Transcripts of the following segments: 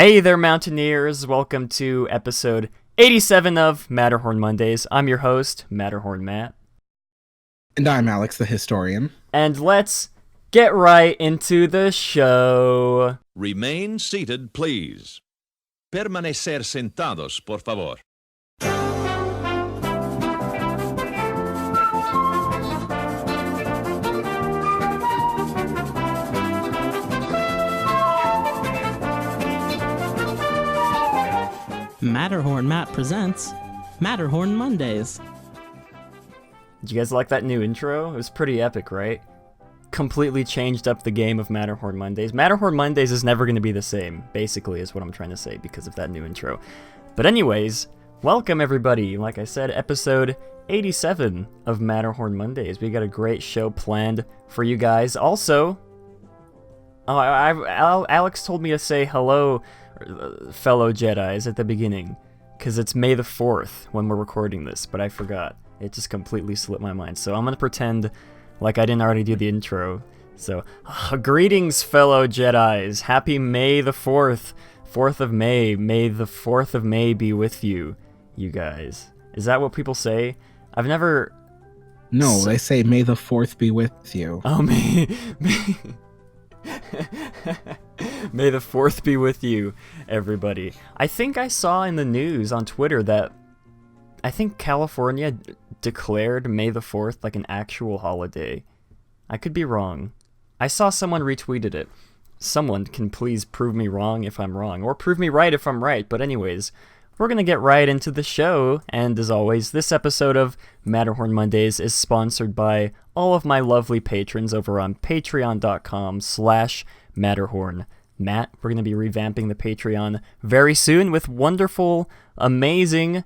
Hey there, Mountaineers! Welcome to episode 87 of Matterhorn Mondays. I'm your host, Matterhorn Matt. And I'm Alex, the historian. And let's get right into the show. Remain seated, please. Permanecer sentados, por favor. Matterhorn Matt presents Matterhorn Mondays. Did you guys like that new intro? It was pretty epic, right? Completely changed up the game of Matterhorn Mondays. Matterhorn Mondays is never going to be the same, basically, is what I'm trying to say because of that new intro. But anyways, welcome everybody. Like I said, episode 87 of Matterhorn Mondays. We got a great show planned for you guys. Also, Alex told me to say hello, fellow Jedis, at the beginning, because it's May the 4th when we're recording this, but I forgot. It just completely slipped my mind, so I'm going to pretend like I didn't already do the intro. So, greetings, fellow Jedis. Happy May the 4th. 4th of May. May the 4th of May be with you, you guys. Is that what people say? I've never... No, they say, may the 4th be with you. Oh, May... May the 4th be with you, everybody. I think I saw in the news on Twitter that I think California declared May the 4th like an actual holiday. I could be wrong. I saw someone retweeted it. Someone can please prove me wrong if I'm wrong, or prove me right if I'm right. But anyways, we're going to get right into the show, and as always, this episode of Matterhorn Mondays is sponsored by all of my lovely patrons over on patreon.com/Matterhorn. Matt, we're going to be revamping the Patreon very soon with wonderful, amazing,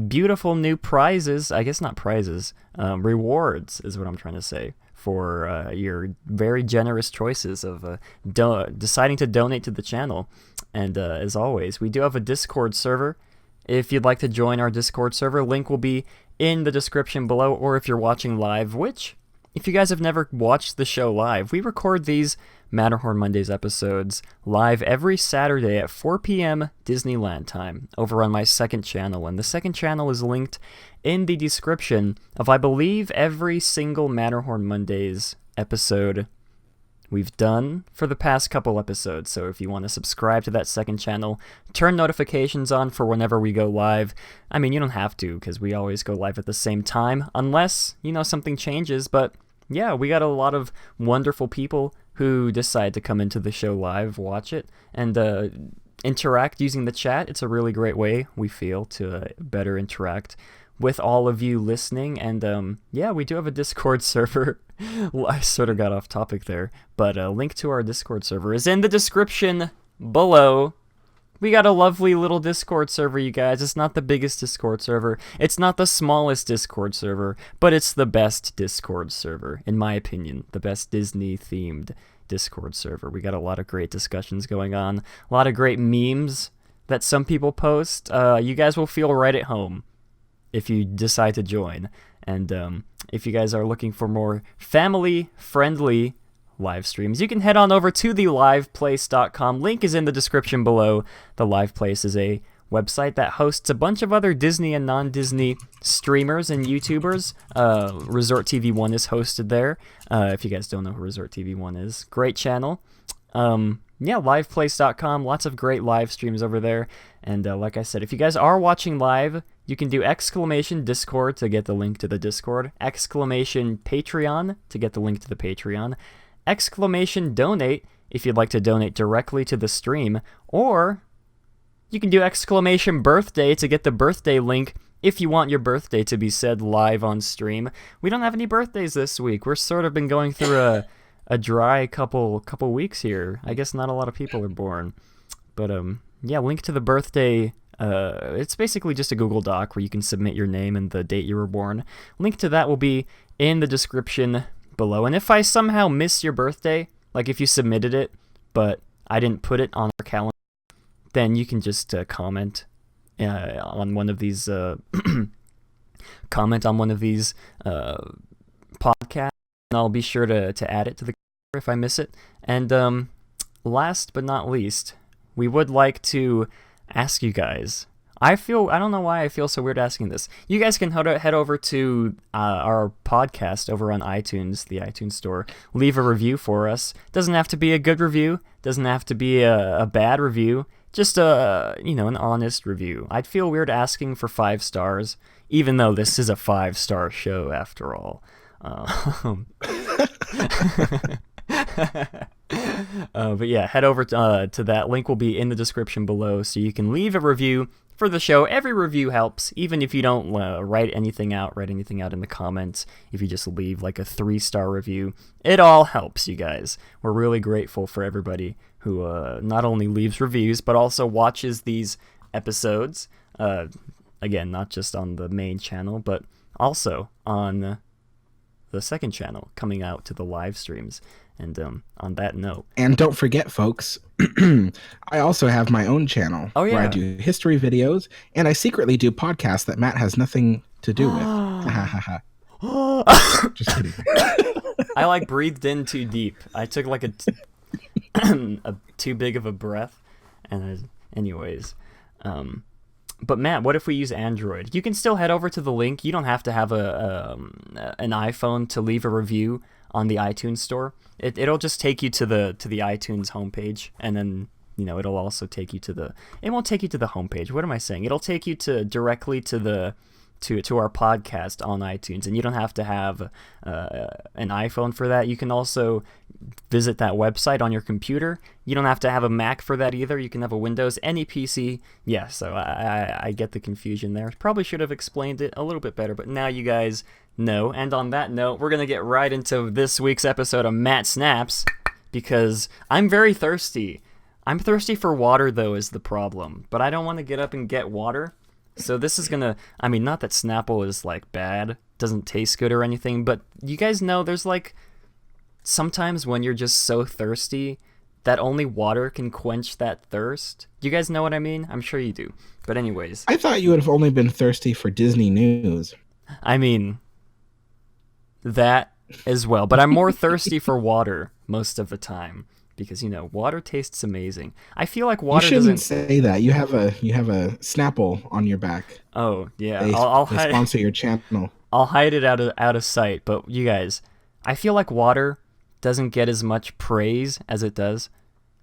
beautiful new prizes. I guess not prizes, rewards is what I'm trying to say for your very generous choices of deciding to donate to the channel. And as always, we do have a Discord server. If you'd like to join our Discord server, link will be in the description below, or if you're watching live, which, if you guys have never watched the show live, we record these Matterhorn Mondays episodes live every Saturday at 4 p.m. Disneyland time over on my second channel, and the second channel is linked in the description of, I believe, every single Matterhorn Mondays episode we've done for the past couple episodes. So if you want to subscribe to that second channel, turn notifications on for whenever we go live. I mean, you don't have to, because we always go live at the same time, unless, something changes. But yeah, we got a lot of wonderful people who decide to come into the show live, watch it, and interact using the chat. It's a really great way, we feel, to better interact with all of you listening. And yeah, we do have a Discord server. Well, I sort of got off topic there, but a link to our Discord server is in the description below. We got a lovely little Discord server, you guys. It's not the biggest Discord server. It's not the smallest Discord server, but it's the best Discord server, in my opinion. The best Disney-themed Discord server. We got a lot of great discussions going on. A lot of great memes that some people post. You guys will feel right at home if you decide to join. And if you guys are looking for more family-friendly live streams, you can head on over to theliveplace.com. Link is in the description below. The Live Place is a website that hosts a bunch of other Disney and non-Disney streamers and YouTubers. Resort TV 1 is hosted there. If you guys don't know who Resort TV 1 is, great channel. Yeah, liveplace.com, lots of great live streams over there. And like I said, if you guys are watching live, you can do !Discord to get the link to the Discord, !Patreon to get the link to the Patreon, !Donate if you'd like to donate directly to the stream, or you can do !Birthday to get the birthday link if you want your birthday to be said live on stream. We don't have any birthdays this week. We're sort of been going through a dry couple weeks here. I guess not a lot of people are born. But yeah, link to the birthday. It's basically just a Google Doc where you can submit your name and the date you were born. Link to that will be in the description below. And if I somehow miss your birthday, like if you submitted it, but I didn't put it on our calendar, then you can just comment on one of these comment on one of these podcasts, and I'll be sure to add it to the calendar if I miss it. And last but not least, we would like to ask you guys. I don't know why I feel so weird asking this. You guys can head over to our podcast over on iTunes, the iTunes store. Leave a review for us. Doesn't have to be a good review. Doesn't have to be a bad review. Just an honest review. I'd feel weird asking for 5 stars, even though this is a 5-star show after all. But yeah, head over to that. Link will be in the description below, so you can leave a review for the show. Every review helps, even if you don't write anything out in the comments. If you just leave like a 3-star review, it all helps, you guys. We're really grateful for everybody who not only leaves reviews, but also watches these episodes. Again, not just on the main channel, but also on the second channel, coming out to the live streams. And on that note, and don't forget, folks, I also have my own channel where I do history videos, and I secretly do podcasts that Matt has nothing to do with. Just kidding. I like breathed in too deep. I took like a too big of a breath, and anyways. But Matt, what if we use Android? You can still head over to the link. You don't have to have an iPhone to leave a review on the iTunes store. It'll just take you to the iTunes homepage, and then it'll also take you to the. It won't take you to the homepage. What am I saying? It'll take you directly to our podcast on iTunes, and you don't have to have an iPhone for that. You can also visit that website on your computer. You don't have to have a Mac for that either. You can have a Windows, any PC. Yeah, so I get the confusion there. Probably should have explained it a little bit better, but now you guys know. And on that note, we're going to get right into this week's episode of Matt Snaps, because I'm very thirsty. I'm thirsty for water, though, is the problem. But I don't want to get up and get water. So this is gonna, not that Snapple is like bad, doesn't taste good or anything, but you guys know there's like sometimes when you're just so thirsty that only water can quench that thirst. Do you guys know what I mean? I'm sure you do. But anyways. I thought you would have only been thirsty for Disney news. That as well, but I'm more thirsty for water most of the time. Because water tastes amazing. I feel like water doesn't say that. You have a Snapple on your back. Oh yeah, they sponsor your channel. I'll hide it out of sight. But you guys, I feel like water doesn't get as much praise as it does,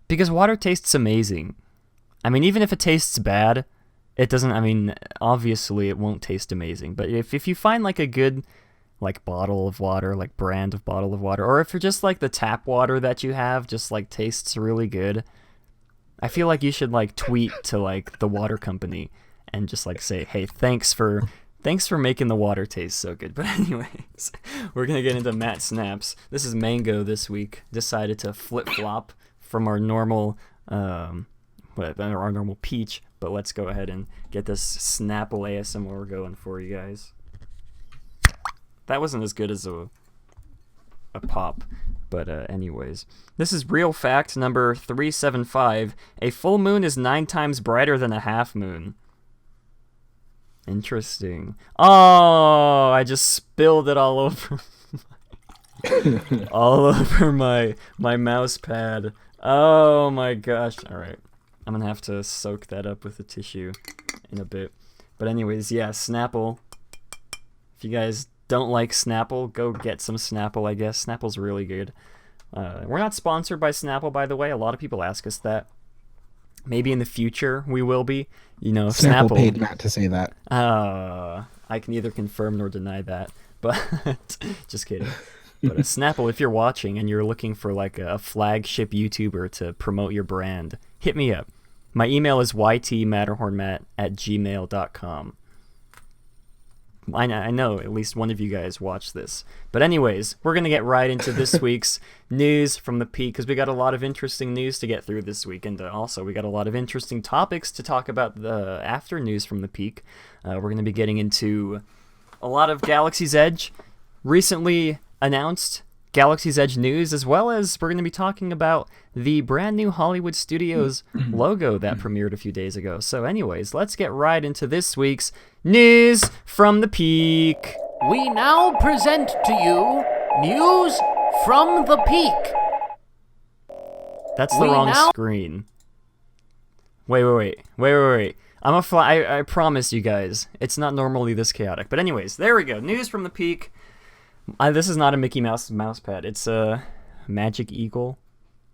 because water tastes amazing. Even if it tastes bad, it doesn't. Obviously it won't taste amazing. But if you find like a good bottle of water, brand of bottle of water, or if you're just the tap water that you have just tastes really good, I feel like you should tweet to the water company and just say, hey, thanks for making the water taste so good. But anyways, we're gonna get into Matt Snaps. This is Mango this week. Decided to flip-flop from our normal Peach, but let's go ahead and get this Snapple ASMR going for you guys. That wasn't as good as a pop, but anyways. This is real fact number 375. A full moon is 9 times brighter than a half moon. Interesting. Oh, I just spilled it all over my mouse pad. Oh my gosh. All right. I'm going to have to soak that up with a tissue in a bit. But anyways, yeah, Snapple. If you guys don't like Snapple, go get some Snapple, I guess. Snapple's really good. We're not sponsored by Snapple, by the way. A lot of people ask us that. Maybe in the future we will be. Snapple paid Matt to say that. I can neither confirm nor deny that. But just kidding. But Snapple, if you're watching and you're looking for a flagship YouTuber to promote your brand, hit me up. My email is ytmatterhornmatt@gmail.com. I know at least one of you guys watched this. But anyways, we're going to get right into this week's news from the Peak, because we got a lot of interesting news to get through this week. And also, we got a lot of interesting topics to talk about after news from the Peak. We're going to be getting into a lot of Galaxy's Edge, recently announced Galaxy's Edge news, as well as we're going to be talking about the brand new Hollywood Studios logo that premiered a few days ago. So anyways, let's get right into this week's news from the Peak. We now present to you news from the Peak. That's the wrong screen. Wait. I promise you guys, it's not normally this chaotic. But anyways, there we go. News from the Peak. This is not a Mickey Mouse mouse pad. It's a Magic Eagle.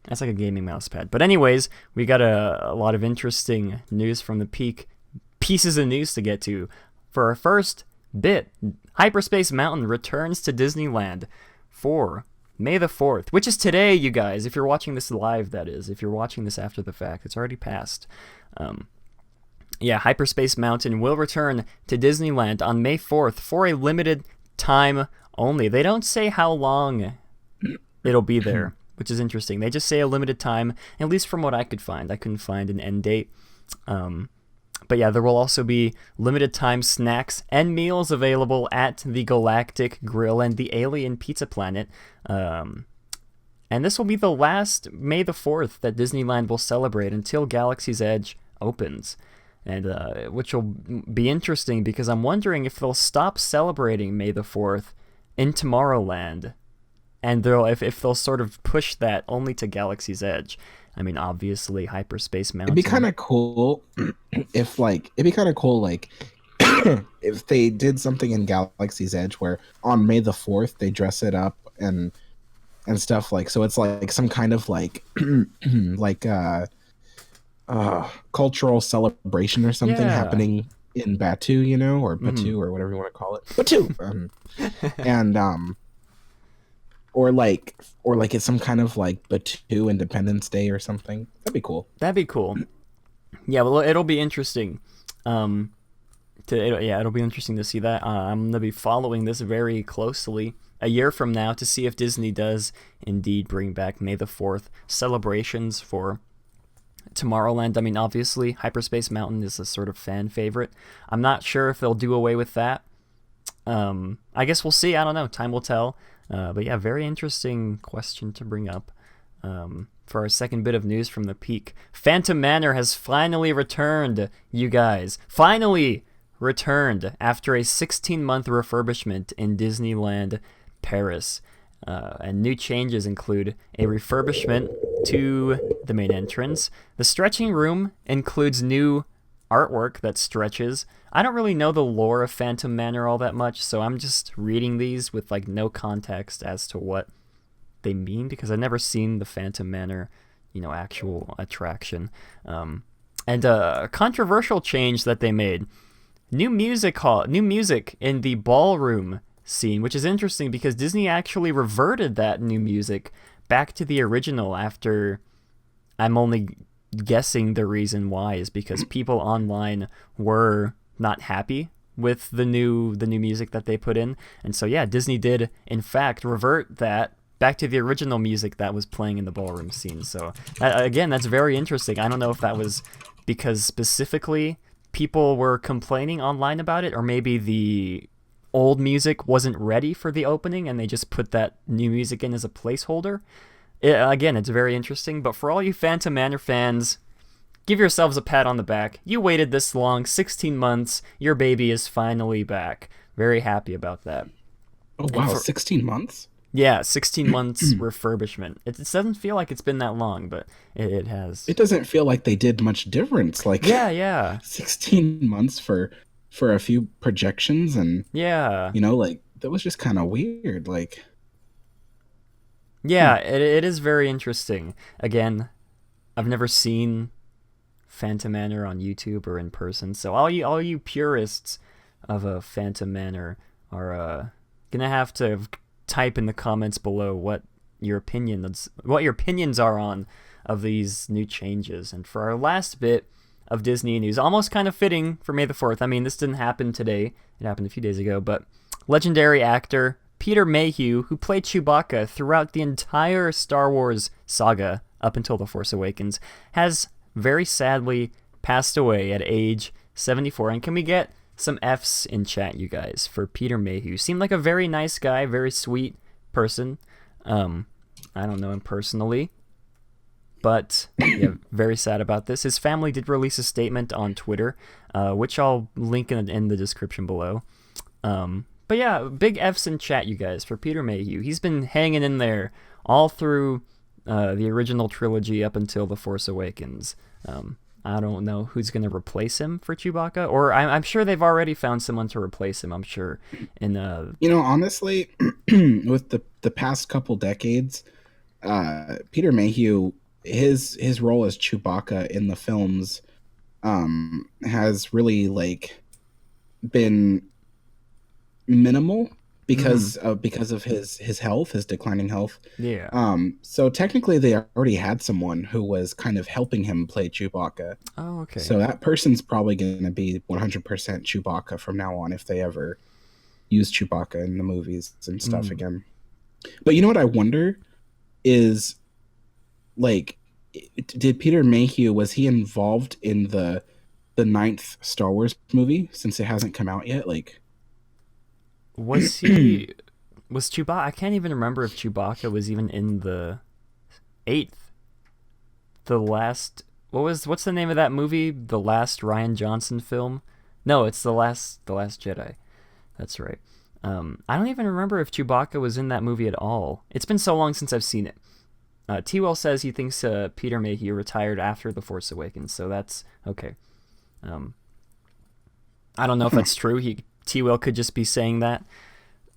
That's like a gaming mouse pad. But anyways, we got a lot of interesting news from the Peak. Pieces of news to get to. For our first bit, Hyperspace Mountain returns to Disneyland for May the 4th, which is today, you guys. If you're watching this live, that is. If you're watching this after the fact, it's already passed. Hyperspace Mountain will return to Disneyland on May 4th for a limited time only. They don't say how long it'll be there, which is interesting. They just say a limited time, at least from what I could find. I couldn't find an end date. But yeah, there will also be limited time snacks and meals available at the Galactic Grill and the Alien Pizza Planet. And this will be the last May the 4th that Disneyland will celebrate until Galaxy's Edge opens. And which will be interesting because I'm wondering if they'll stop celebrating May the 4th in Tomorrowland. And if they'll sort of push that only to Galaxy's Edge. I mean, obviously, Hyperspace Mountain. It'd be kind of cool if if they did something in Galaxy's Edge where on May the 4th they dress it up and stuff like, so it's like some kind of like cultural celebration or something happening in Batu, or Batu or whatever you want to call it. Batu. And or like it's some kind of like Batu Independence Day or something. That'd be cool. Yeah, well, it'll be interesting. It'll be interesting to see that. I'm gonna be following this very closely a year from now to see if Disney does indeed bring back May the 4th celebrations for Tomorrowland. I mean, obviously, Hyperspace Mountain is a sort of fan favorite. I'm not sure if they'll do away with that. I guess we'll see. I don't know. Time will tell. But yeah, very interesting question to bring up. For our second bit of news from the Peak. Phantom Manor has finally returned, you guys. Finally returned after a 16-month refurbishment in Disneyland Paris. And new changes include a refurbishment to the main entrance. The stretching room includes new artwork that stretches. I don't really know the lore of Phantom Manor all that much, so I'm just reading these with like no context as to what they mean because I've never seen the Phantom Manor, actual attraction. And a controversial change that they made. New music in the ballroom scene, which is interesting because Disney actually reverted that new music back to the original after, I'm only guessing the reason why is because people online were not happy with the new music that they put in. And so yeah, Disney did in fact revert that back to the original music that was playing in the ballroom scene. So again, that's very interesting. I don't know if that was because specifically people were complaining online about it, or maybe the old music wasn't ready for the opening and they just put that new music in as a placeholder. Again, it's very interesting, but for all you Phantom Manor fans, give yourselves a pat on the back. You waited this long, 16 months, your baby is finally back. Very happy about that. Oh wow, 16 months? Yeah, 16 months refurbishment. It doesn't feel like it's been that long, but it has. It doesn't feel like they did much difference. Like yeah. 16 months for a few projections and that was just kind of weird. Like it is very interesting. Again, I've never seen Phantom Manor on YouTube or in person, so all you purists of a Phantom Manor are gonna have to type in the comments below what your opinions are on of these new changes. And for our last bit of Disney news, almost kind of fitting for May the 4th. I mean, this didn't happen today. It happened a few days ago, but legendary actor Peter Mayhew, who played Chewbacca throughout the entire Star Wars saga up until The Force Awakens, has very sadly passed away at age 74. And can we get some F's in chat, you guys, for Peter Mayhew? Seemed like a very nice guy, very sweet person. I don't know him personally, but yeah, very sad about this. His family did release a statement on Twitter, which I'll link in the description below. But yeah, big F's in chat, you guys, for Peter Mayhew. He's been hanging in there all through the original trilogy up until The Force Awakens. I don't know who's going to replace him for Chewbacca, or I'm sure they've already found someone to replace him. I'm sure. In honestly, with the past couple decades, Peter Mayhew, his role as Chewbacca in the films, has really like been minimal because of his health, his declining health. Yeah. So technically they already had someone who was kind of helping him play Chewbacca. Oh, okay. So that person's probably going to be 100% Chewbacca from now on if they ever use Chewbacca in the movies and stuff again. But you know what I wonder is, like, did Peter Mayhew, was he involved in the 9th Star Wars movie since it hasn't come out yet? Like, was Chewbacca? I can't even remember if Chewbacca was even in the 8th. The last, what's the name of that movie? The last Rian Johnson film? No, it's the last Jedi. That's right. I don't even remember if Chewbacca was in that movie at all. It's been so long since I've seen it. T-Well says he thinks Peter Mayhew retired after The Force Awakens, so that's okay. I don't know if that's true. T-Well could just be saying that.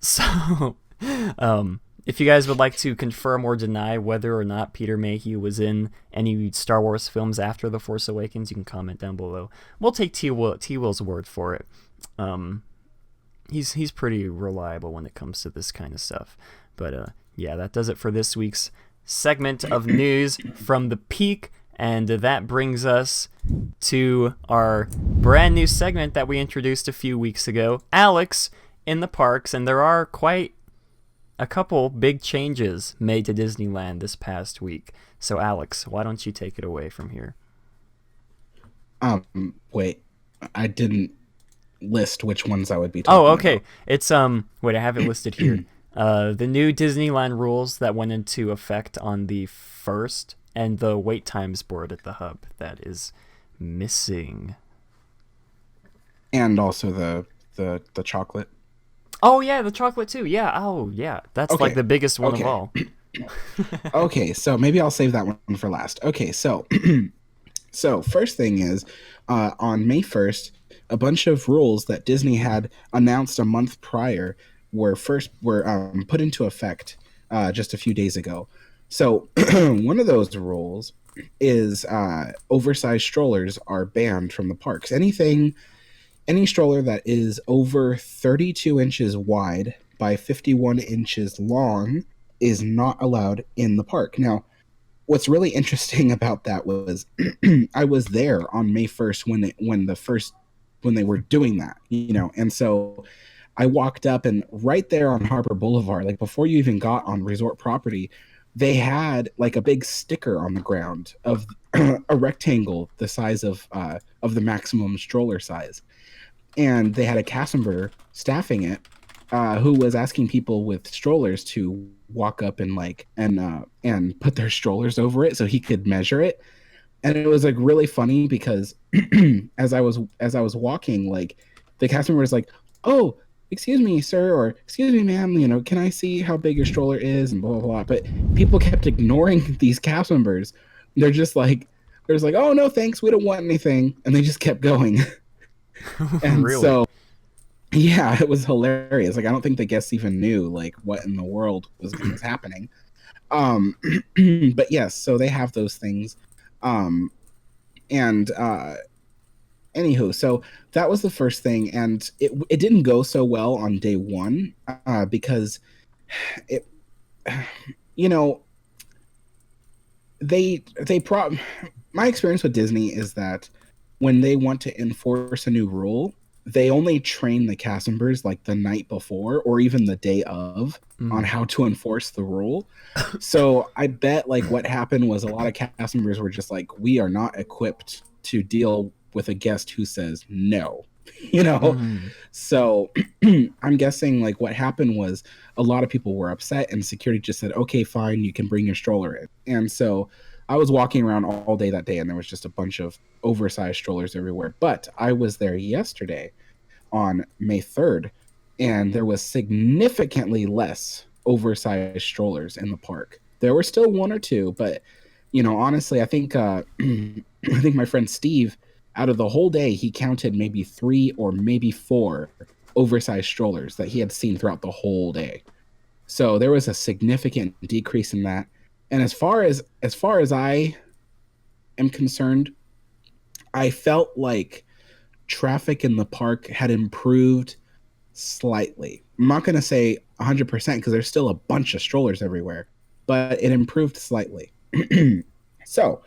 So, if you guys would like to confirm or deny whether or not Peter Mayhew was in any Star Wars films after The Force Awakens, you can comment down below. We'll take T-Will's word for it. He's pretty reliable when it comes to this kind of stuff. But yeah, that does it for this week's segment of news from the Peak. And that brings us to our brand new segment that we introduced a few weeks ago, Alex in the Parks. And there are quite a couple big changes made to Disneyland this past week. So Alex, why don't you take it away from here? Wait, I didn't list which ones I would be talking okay. about. It's wait, I have it listed here. The new Disneyland rules that went into effect on the 1st, and the wait times board at the hub that is missing. And also the chocolate. Oh yeah, the chocolate too. Yeah. Oh yeah, that's like the biggest one of all. Okay, so maybe I'll save that one for last. Okay, so so first thing is, on May 1st, a bunch of rules that Disney had announced a month prior were put into effect just a few days ago. So one of those rules is oversized strollers are banned from the parks. Any stroller that is over 32 inches wide by 51 inches long is not allowed in the park. Now, what's really interesting about that was I was there on May 1st when they were doing that, and so I walked up, and right there on Harbor Boulevard, like before you even got on resort property, they had like a big sticker on the ground of a rectangle the size of the maximum stroller size, and they had a cast member staffing it who was asking people with strollers to walk up and put their strollers over it so he could measure it. And it was like really funny because as I was walking, like the cast member was like, "Oh, excuse me, sir," or "Excuse me, ma'am, can I see how big your stroller is?" and blah blah blah. But people kept ignoring these cast members. They're just like, "Oh no, thanks, we don't want anything," and they just kept going. And really? So, yeah, it was hilarious. Like I don't think the guests even knew like what in the world was happening. But yes, so they have those things. Anywho, so that was the first thing, and it didn't go so well on day one because it, my experience with Disney is that when they want to enforce a new rule, they only train the cast members like the night before or even the day of on how to enforce the rule. So I bet like what happened was a lot of cast members were just like, we are not equipped to deal with a guest who says no, So I'm guessing like what happened was a lot of people were upset and security just said, okay, fine, you can bring your stroller in. And so I was walking around all day that day and there was just a bunch of oversized strollers everywhere. But I was there yesterday on May 3rd and there was significantly less oversized strollers in the park. There were still one or two, but honestly, I think I think my friend Steve, out of the whole day, he counted maybe 3 or maybe 4 oversized strollers that he had seen throughout the whole day. So there was a significant decrease in that. And as far as I am concerned, I felt like traffic in the park had improved slightly. I'm not going to say 100% because there's still a bunch of strollers everywhere, but it improved slightly. So,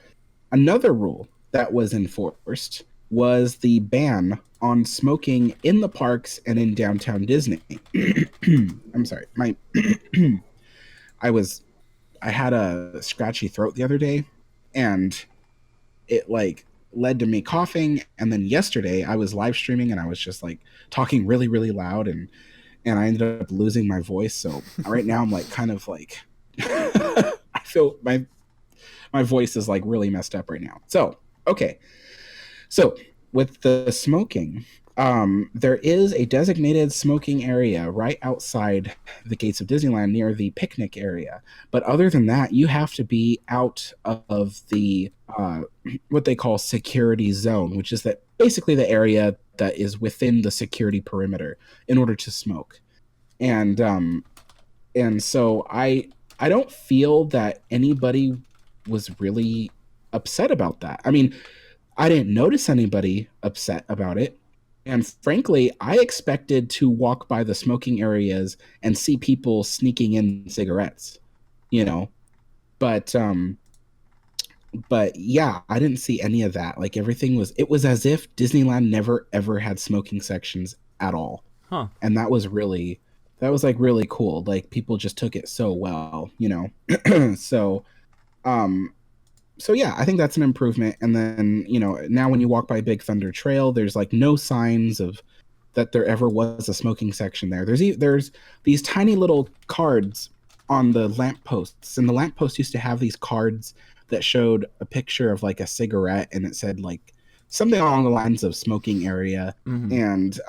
another rule that was enforced was the ban on smoking in the parks and in downtown Disney. I'm sorry. I had a scratchy throat the other day, and it like led to me coughing. And then yesterday I was live streaming and I was just like talking really, really loud, and I ended up losing my voice. So right now I'm like kind of like I feel my voice is like really messed up right now. So okay. So with the smoking, there is a designated smoking area right outside the gates of Disneyland near the picnic area. But other than that, you have to be out of the what they call security zone, which is that basically the area that is within the security perimeter in order to smoke. And so I don't feel that anybody was really upset about that. I mean, I didn't notice anybody upset about it. And frankly, I expected to walk by the smoking areas and see people sneaking in cigarettes, you know. But yeah, I didn't see any of that. Like it was as if Disneyland never ever had smoking sections at all. Huh. And that was like really cool. Like people just took it so well, you know. So so yeah, I think that's an improvement. And then, you know, now when you walk by Big Thunder Trail, there's like no signs of that there ever was a smoking section there. There's these tiny little cards on the lampposts, and the lampposts used to have these cards that showed a picture of like a cigarette, and it said like something along the lines of smoking area. And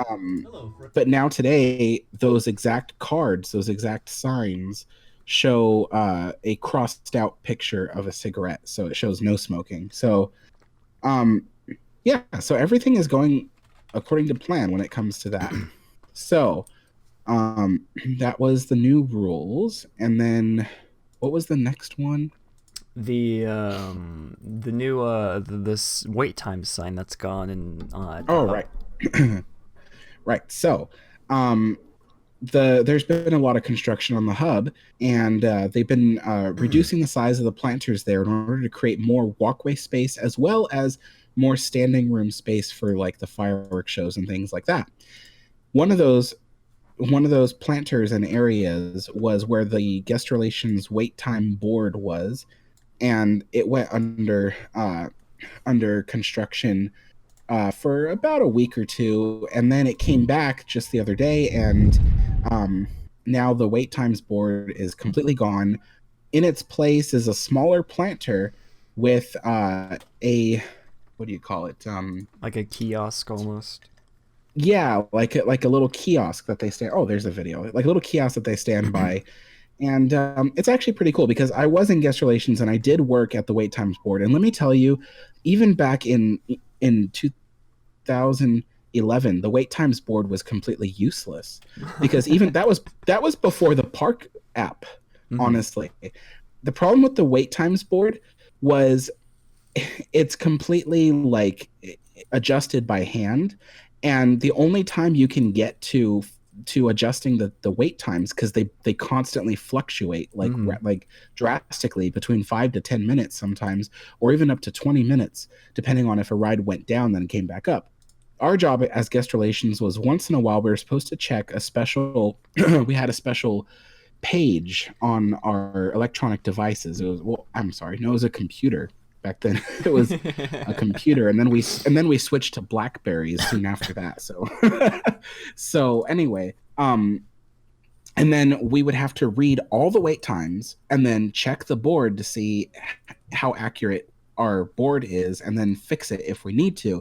but now today, those exact cards, those exact signs show a crossed out picture of a cigarette, so it shows no smoking. So yeah, so everything is going according to plan when it comes to that. So that was the new rules. And then what was the next one? The new this wait time sign that's gone and right. Right. So there's been a lot of construction on the hub, and they've been reducing the size of the planters there in order to create more walkway space as well as more standing room space for like the fireworks shows and things like that. One of those planters and areas was where the guest relations wait time board was, and it went under construction for about a week or two, and then it came back just the other day, and now the wait times board is completely gone. In its place is a smaller planter with a what do you call it? Like a kiosk almost. Yeah, like a little kiosk that they stand. Oh, there's a video. Like a little kiosk that they stand by. And it's actually pretty cool because I was in guest relations and I did work at the wait times board. And let me tell you, even back in 2011, the wait times board was completely useless because even that was before the park app. Honestly, the problem with the wait times board was it's completely like adjusted by hand, and the only time you can get to adjusting the wait times, because they constantly fluctuate like drastically between 5 to 10 minutes sometimes, or even up to 20 minutes depending on if a ride went down then came back up. Our job as guest relations was once in a while we were supposed to check a special we had a special page on our electronic devices. It was a computer. Back then it was a computer, and then we switched to Blackberries soon after that. So anyway, and then we would have to read all the wait times and then check the board to see how accurate our board is and then fix it if we need to.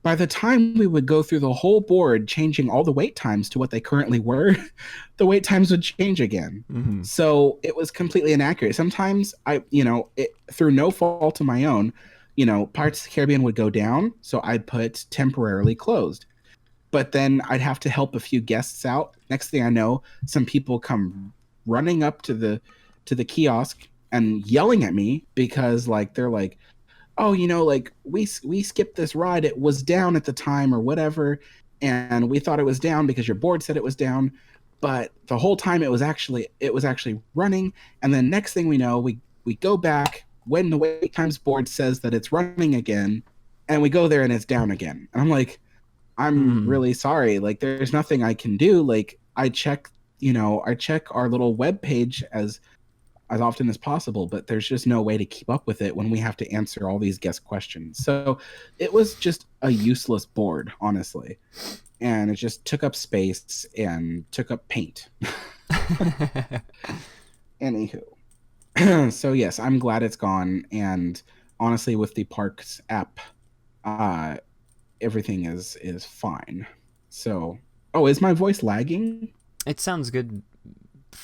By the time we would go through the whole board changing all the wait times to what they currently were, the wait times would change again. So it was completely inaccurate. Sometimes through no fault of my own, Pirates of the Caribbean would go down, so I'd put temporarily closed. But then I'd have to help a few guests out. Next thing I know, some people come running up to the kiosk and yelling at me because like they're like, oh, like we skipped this ride. It was down at the time or whatever, and we thought it was down because your board said it was down, but the whole time it was actually running. And then next thing we know, we go back when the wait times board says that it's running again, and we go there and it's down again. And I'm like, I'm really sorry. Like, there's nothing I can do. Like, I check our little web page as often as possible, but there's just no way to keep up with it when we have to answer all these guest questions. So it was just a useless board, honestly. And it just took up space and took up paint. Anywho. So yes, I'm glad it's gone. And honestly, with the Parks app, everything is fine. So, is my voice lagging? It sounds good.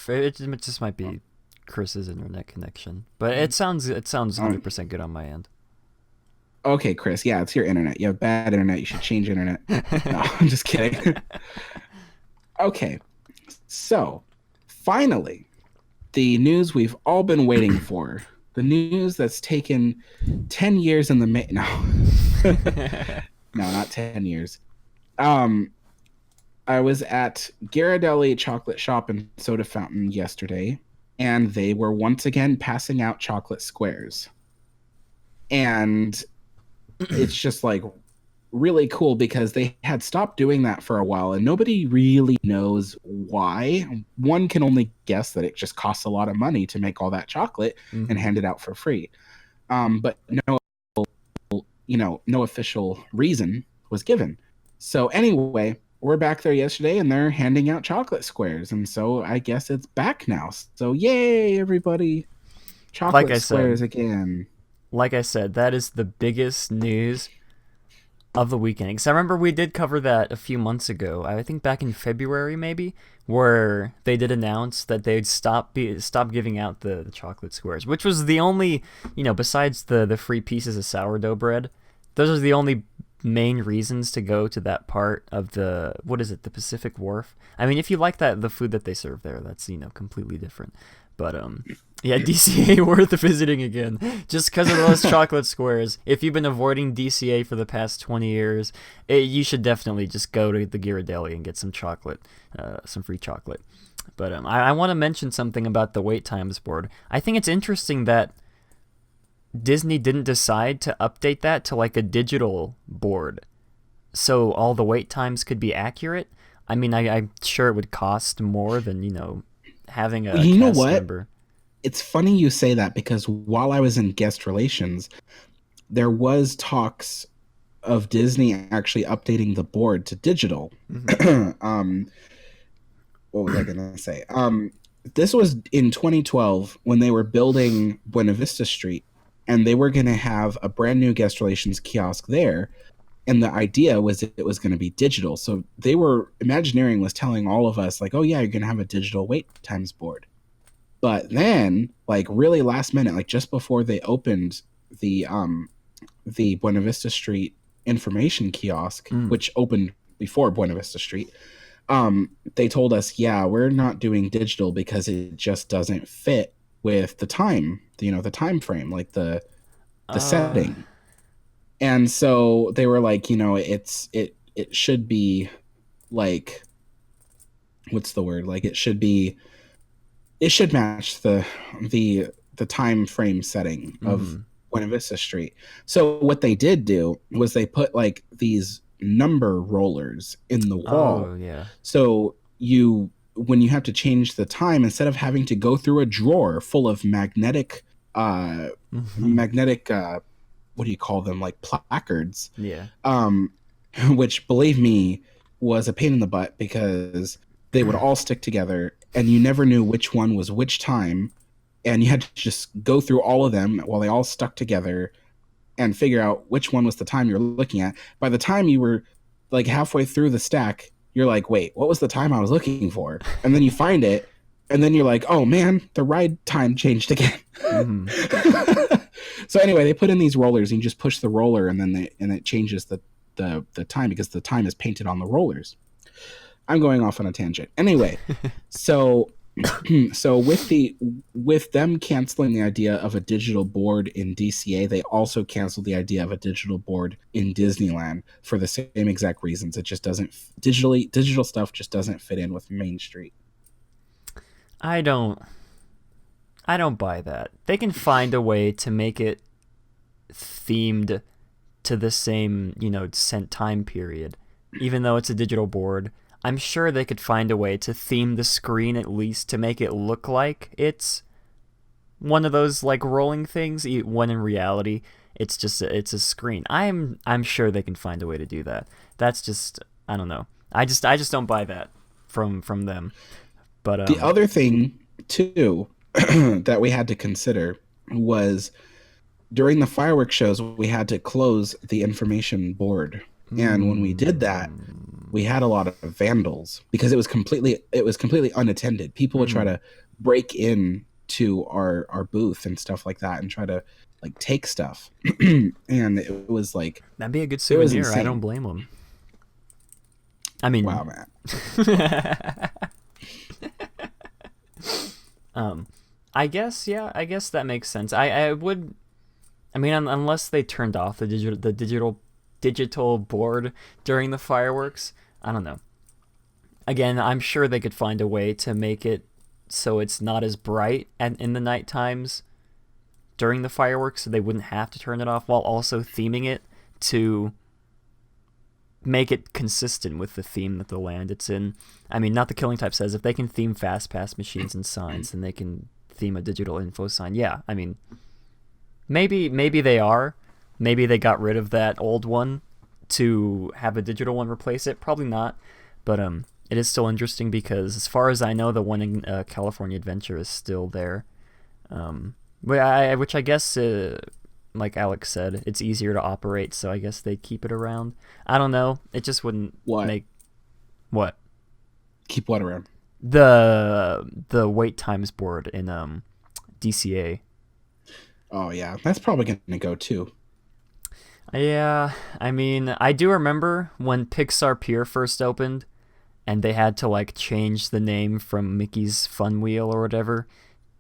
It just might be Chris's internet connection, but it sounds 100% good on my end. Okay, Chris. Yeah, it's your internet. You have bad internet. You should change internet. No, I'm just kidding. Okay, so finally, the news we've all been waiting for. The news that's taken 10 years in the No, not 10 years. I was at Ghirardelli Chocolate Shop and Soda Fountain yesterday, and they were once again passing out chocolate squares. And it's just like really cool because they had stopped doing that for a while and nobody really knows why. One can only guess that it just costs a lot of money to make all that chocolate and hand it out for free. But no official reason was given. So anyway, we're back there yesterday and they're handing out chocolate squares. And so I guess it's back now. So yay, everybody. Chocolate squares again. Like I said, that is the biggest news of the weekend. Because I remember we did cover that a few months ago. I think back in February, maybe, where they did announce that they'd stop giving out the chocolate squares, which was the only, besides the free pieces of sourdough bread, those are the only main reasons to go to that part of the Pacific Wharf. I mean, if you like the food that they serve there, that's completely different. But yeah, DCA worth visiting again just because of those chocolate squares. If you've been avoiding DCA for the past 20 years, you should definitely just go to the Ghirardelli and get some chocolate, some free chocolate. But I want to mention something about the wait times board. I think it's interesting that Disney didn't decide to update that to like a digital board so all the wait times could be accurate. I mean, I'm sure it would cost more than, having a cast member. It's funny you say that because while I was in guest relations, there was talks of Disney actually updating the board to digital. What was I gonna say? This was in 2012 when they were building Buena Vista Street, and they were gonna have a brand new guest relations kiosk there. And the idea was it was going to be digital. So Imagineering was telling all of us, like, oh, yeah, you're going to have a digital wait times board. But then, like, really last minute, like, just before they opened the Buena Vista Street information kiosk, which opened before Buena Vista Street, they told us, yeah, we're not doing digital because it just doesn't fit with the time, the time frame, like the setting. And so they were like, it should be like, what's the word? Like it should match the time frame setting of Buena Vista Street. So what they did do was they put like these number rollers in the wall. Oh, yeah. So when you have to change the time, instead of having to go through a drawer full of magnetic, what do you call them? Like placards. Yeah. Which, believe me, was a pain in the butt because they would all stick together and you never knew which one was which time. And you had to just go through all of them while they all stuck together and figure out which one was the time you're looking at. By the time you were like halfway through the stack, you're like, wait, what was the time I was looking for? And then you find it. And then you're like, oh man, the ride time changed again. So anyway, they put in these rollers, and you just push the roller, and then it changes the time because the time is painted on the rollers. I'm going off on a tangent. Anyway, so with them canceling the idea of a digital board in DCA, they also canceled the idea of a digital board in Disneyland for the same exact reasons. It just doesn't digital stuff just doesn't fit in with Main Street. I don't buy that. They can find a way to make it themed to the same, sent time period, even though it's a digital board. I'm sure they could find a way to theme the screen at least to make it look like it's one of those like rolling things, when in reality it's a screen. I'm sure they can find a way to do that. That's just, I don't know. I just don't buy that from them. But the other thing too that we had to consider was during the fireworks shows we had to close the information board. And when we did that, we had a lot of vandals because it was completely unattended. People would try to break in to our booth and stuff like that and try to like take stuff. And it was like, that'd be a good souvenir. I don't blame them. I mean, wow, man. I guess that makes sense. Unless they turned off the digital board during the fireworks, I don't know. Again, I'm sure they could find a way to make it so it's not as bright and in the night times during the fireworks, so they wouldn't have to turn it off, while also theming it to make it consistent with the theme that the land it's in. I mean, Not the Killing Type says if they can theme fast pass machines and signs, then they can theme a digital info sign. Yeah, I mean, maybe they are. Maybe they got rid of that old one to have a digital one replace it. Probably not. But it is still interesting because, as far as I know, the one in California Adventure is still there. Which I guess, like Alex said, it's easier to operate, so I guess they keep it around. I don't know. It just wouldn't make... What? Keep what around? The wait times board in DCA. Oh, yeah. That's probably going to go, too. Yeah, I mean, I do remember when Pixar Pier first opened, and they had to like change the name from Mickey's Fun Wheel or whatever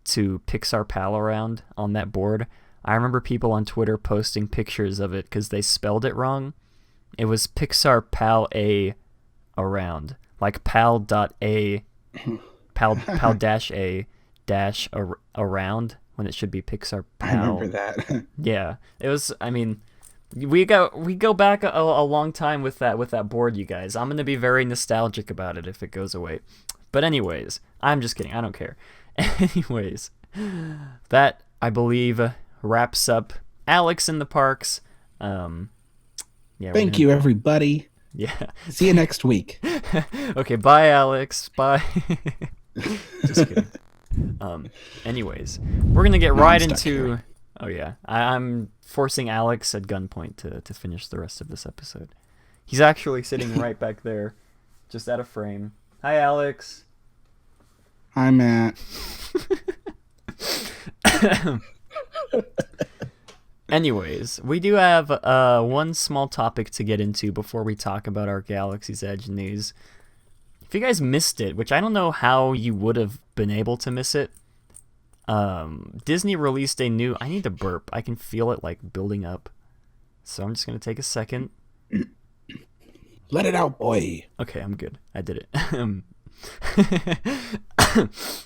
to Pixar Pal Around on that board. I remember people on Twitter posting pictures of it because they spelled it wrong. It was Pixar Pal A Around, like pal.a, pal dash a dash around, when it should be Pixar Pal. I remember that. Yeah, it was. I mean, we go back a long time with that board, you guys. I'm gonna be very nostalgic about it if it goes away. But anyways, I'm just kidding. I don't care. Anyways, that I believe wraps up Alex in the Parks. Yeah. Thank you, everybody. Yeah. See you next week. Okay. Bye, Alex. Bye. Just kidding. Anyways, we're gonna get right into. Here. Oh yeah, I'm forcing Alex at gunpoint to finish the rest of this episode. He's actually sitting right back there, just out of frame. Hi, Alex. Hi, Matt. Anyways, we do have one small topic to get into before we talk about our Galaxy's Edge news. If you guys missed it, which I don't know how you would have been able to miss it, Disney released a new... I need to burp. I can feel it like building up. So I'm just going to take a second. Let it out, boy. Okay, I'm good. I did it.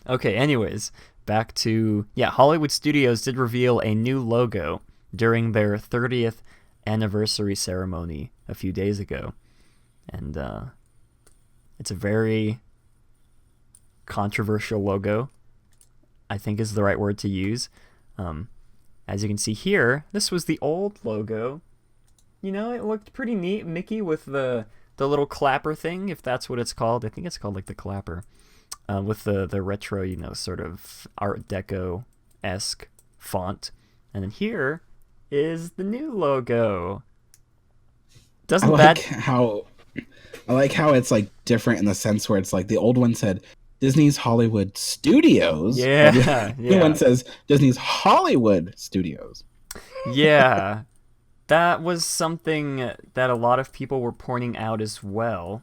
Okay, anyways, back to... Yeah, Hollywood Studios did reveal a new logo during their 30th anniversary ceremony a few days ago. And it's a very controversial logo, I think is the right word to use. As you can see here, this was the old logo. You know, it looked pretty neat. Mickey with the little clapper thing, if that's what it's called. I think it's called like the clapper. With the retro, you know, sort of Art Deco-esque font. And then here is the new logo. I like how it's like different in the sense where it's like the old one said Disney's Hollywood Studios. Yeah. The new one says Disney's Hollywood Studios. Yeah, that was something that a lot of people were pointing out as well.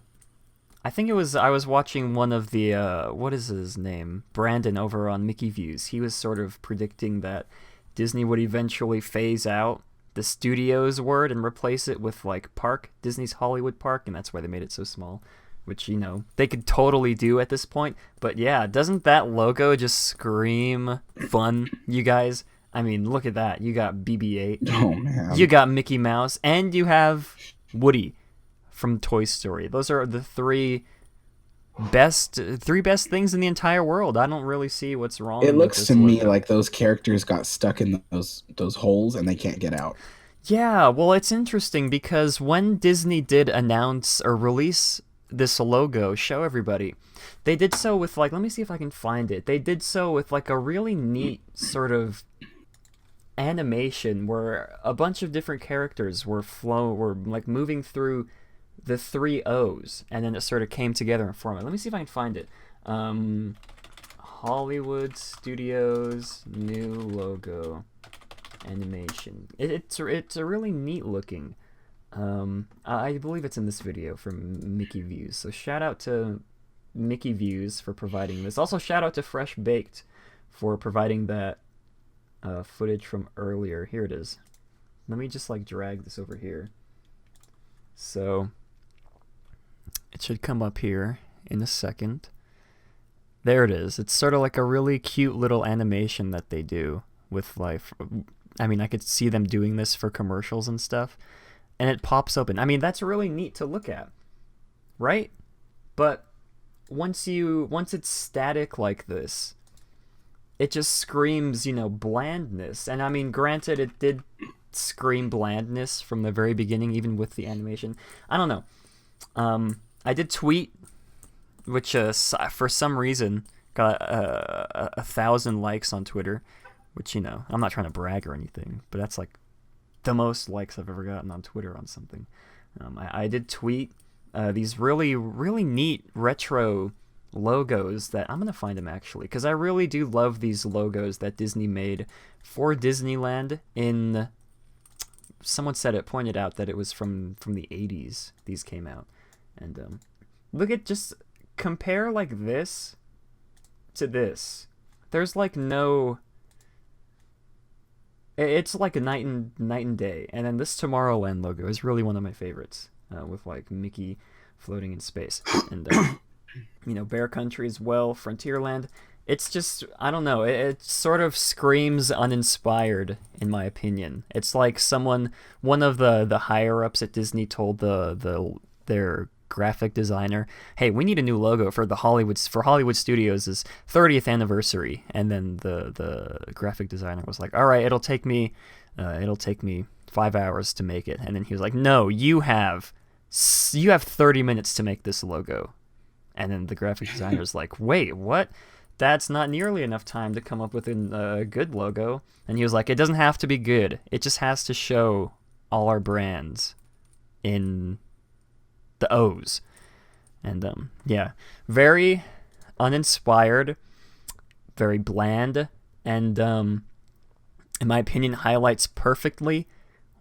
I think I was watching one of the what is his name? Brandon over on Mickey Views. He was sort of predicting that Disney would eventually phase out the studios word and replace it with like park, Disney's Hollywood Park, and that's why they made it so small, which they could totally do at this point. But yeah, doesn't that logo just scream fun, you guys? I mean, look at that. You got BB-8. Oh man. You got Mickey Mouse, and you have Woody from Toy Story. Those are the three best things in the entire world. I don't really see what's wrong. It looks with to this me logo. like those characters got stuck in those holes and they can't get out. Yeah, well, it's interesting because when Disney did announce or release this logo, show everybody, they did so with like, let me see if I can find it. They did so with like a really neat sort of animation where a bunch of different characters were like moving through the three O's, and then it sort of came together and formed it. Let me see if I can find it. Hollywood Studios new logo animation. It's a really neat looking. I believe it's in this video from Mickey Views. So shout out to Mickey Views for providing this. Also shout out to Fresh Baked for providing that footage from earlier. Here it is. Let me just like drag this over here. So it should come up here in a second. There it is. It's sort of like a really cute little animation that they do with life. I mean, I could see them doing this for commercials and stuff, and it pops open. I mean, that's really neat to look at, right? But once it's static like this, it just screams, blandness. And I mean, granted, it did scream blandness from the very beginning, even with the animation. I don't know. I did tweet, which for some reason got 1,000 likes on Twitter, which, I'm not trying to brag or anything, but that's like the most likes I've ever gotten on Twitter on something. I did tweet these really, really neat retro logos that I'm going to find them actually, because I really do love these logos that Disney made for Disneyland in... Someone pointed out that it was from the 80s these came out. And look at, just compare like this to this. There's like no... It's like a night and day. And then this Tomorrowland logo is really one of my favorites, with like Mickey floating in space. And, Bear Country as well, Frontierland. It's just, I don't know, it sort of screams uninspired, in my opinion. It's like one of the higher-ups at Disney told their graphic designer, hey, we need a new logo for Hollywood Studios' 30th anniversary. And then the graphic designer was like, all right, it'll take me 5 hours to make it. And then he was like, no, you have 30 minutes to make this logo. And then the graphic designer's like, wait, what? That's not nearly enough time to come up with a good logo. And he was like, it doesn't have to be good. It just has to show all our brands in the O's. And yeah, very uninspired, very bland, and in my opinion highlights perfectly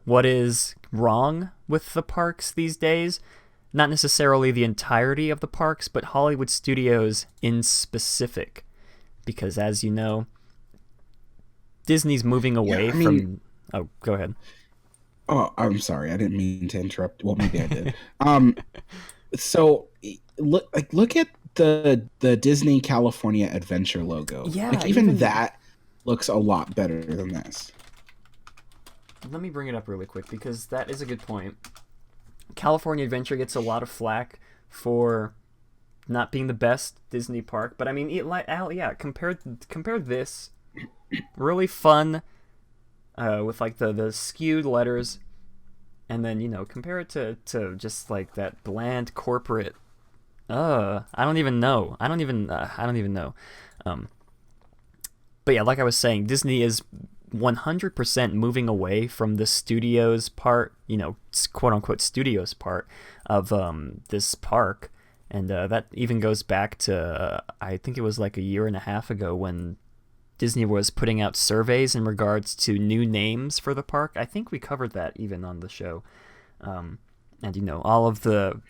what is wrong with the parks these days. Not necessarily the entirety of the parks, but Hollywood Studios in specific. Because as you know, Disney's moving away from... Oh, go ahead. Oh, I'm sorry. I didn't mean to interrupt. Well, maybe I did. So look at the Disney California Adventure logo. Yeah, like even that looks a lot better than this. Let me bring it up really quick because that is a good point. California Adventure gets a lot of flack for not being the best Disney park, but I mean, compare this, really fun, with like the skewed letters, and then compare it to just like that bland corporate. I don't even know. But yeah, like I was saying, Disney is 100% moving away from the studios part, quote unquote studios part of this park. And that even goes back to, I think it was like a year and a half ago when Disney was putting out surveys in regards to new names for the park. I think we covered that even on the show. And, you know, all of the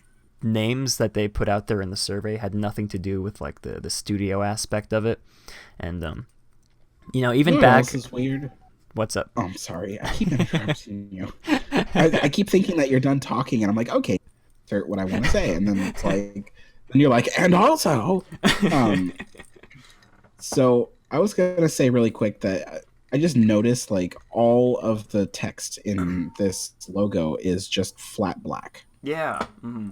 names that they put out there in the survey had nothing to do with, like, the studio aspect of it. And, you know, even back... This is weird. What's up? Oh, I'm sorry. I keep interrupting you. I keep thinking that you're done talking, and I'm like, okay, insert what I want to say. And then it's like... And you're like, and also... So I was going to say really quick that I just noticed, like, all of the text in this logo is just flat black. Yeah. Mm-hmm.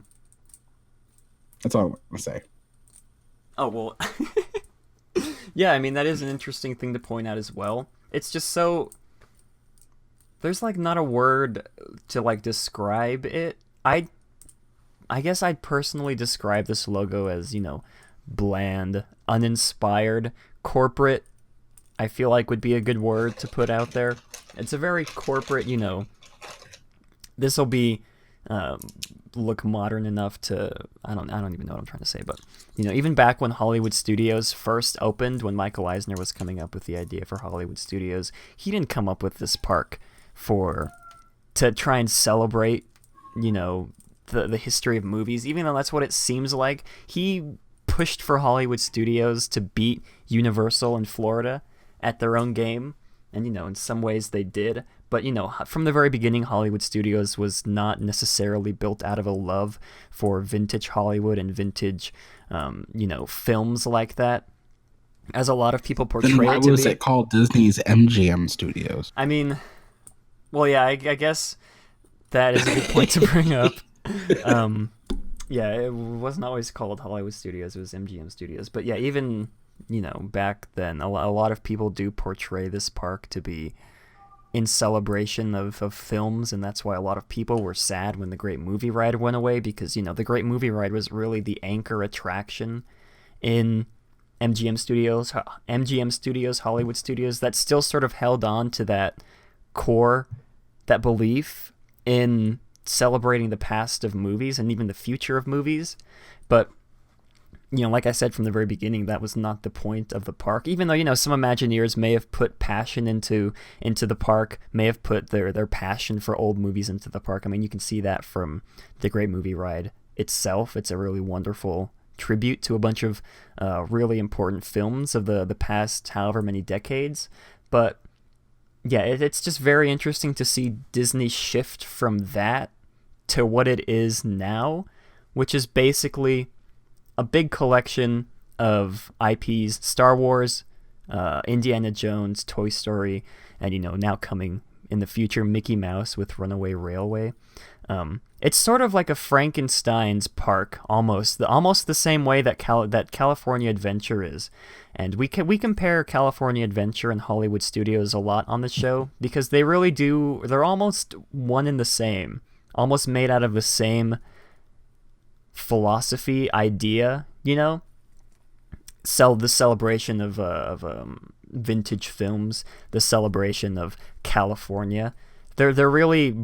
That's all I want to say. Oh, well... Yeah, I mean, that is an interesting thing to point out as well. It's just so... There's, like, not a word to, like, describe it. I guess I'd personally describe this logo as, you know, bland, uninspired, corporate, I feel like would be a good word to put out there. It's a very corporate, you know... This will be... look modern enough to I don't even know what I'm trying to say, but you know, even back when Hollywood Studios first opened, when Michael Eisner was coming up with the idea for Hollywood Studios, he didn't come up with this park to try and celebrate, you know, the history of movies, even though that's what it seems like. He pushed for Hollywood Studios to beat Universal in Florida at their own game, and you know, in some ways they did. But, you know, from the very beginning, Hollywood Studios was not necessarily built out of a love for vintage Hollywood and vintage, you know, films like that, as a lot of people portray it to be. Why was it called Disney's MGM Studios? I mean, well, yeah, I guess that is a good point to bring up. Yeah, it wasn't always called Hollywood Studios, it was MGM Studios. But yeah, even, you know, back then, a lot of people do portray this park to be in celebration of films, and that's why a lot of people were sad when the Great Movie Ride went away, because, you know, the Great Movie Ride was really the anchor attraction in MGM Studios, Hollywood Studios, that still sort of held on to that core, that belief in celebrating the past of movies and even the future of movies. But you know, like I said from the very beginning, that was not the point of the park. Even though, you know, some Imagineers may have put passion into the park, may have put their passion for old movies into the park. I mean, you can see that from the Great Movie Ride itself. It's a really wonderful tribute to a bunch of really important films of the past however many decades. But yeah, it's just very interesting to see Disney shift from that to what it is now, which is basically a big collection of IPs: Star Wars, Indiana Jones, Toy Story, and, you know, now coming in the future, Mickey Mouse with Runaway Railway. It's sort of like a Frankenstein's park, almost the same way that California Adventure is. And we compare California Adventure and Hollywood Studios a lot on the show, because they really do. They're almost one and the same, almost made out of the same philosophy, idea, you know, the celebration of vintage films, the celebration of California. They're really,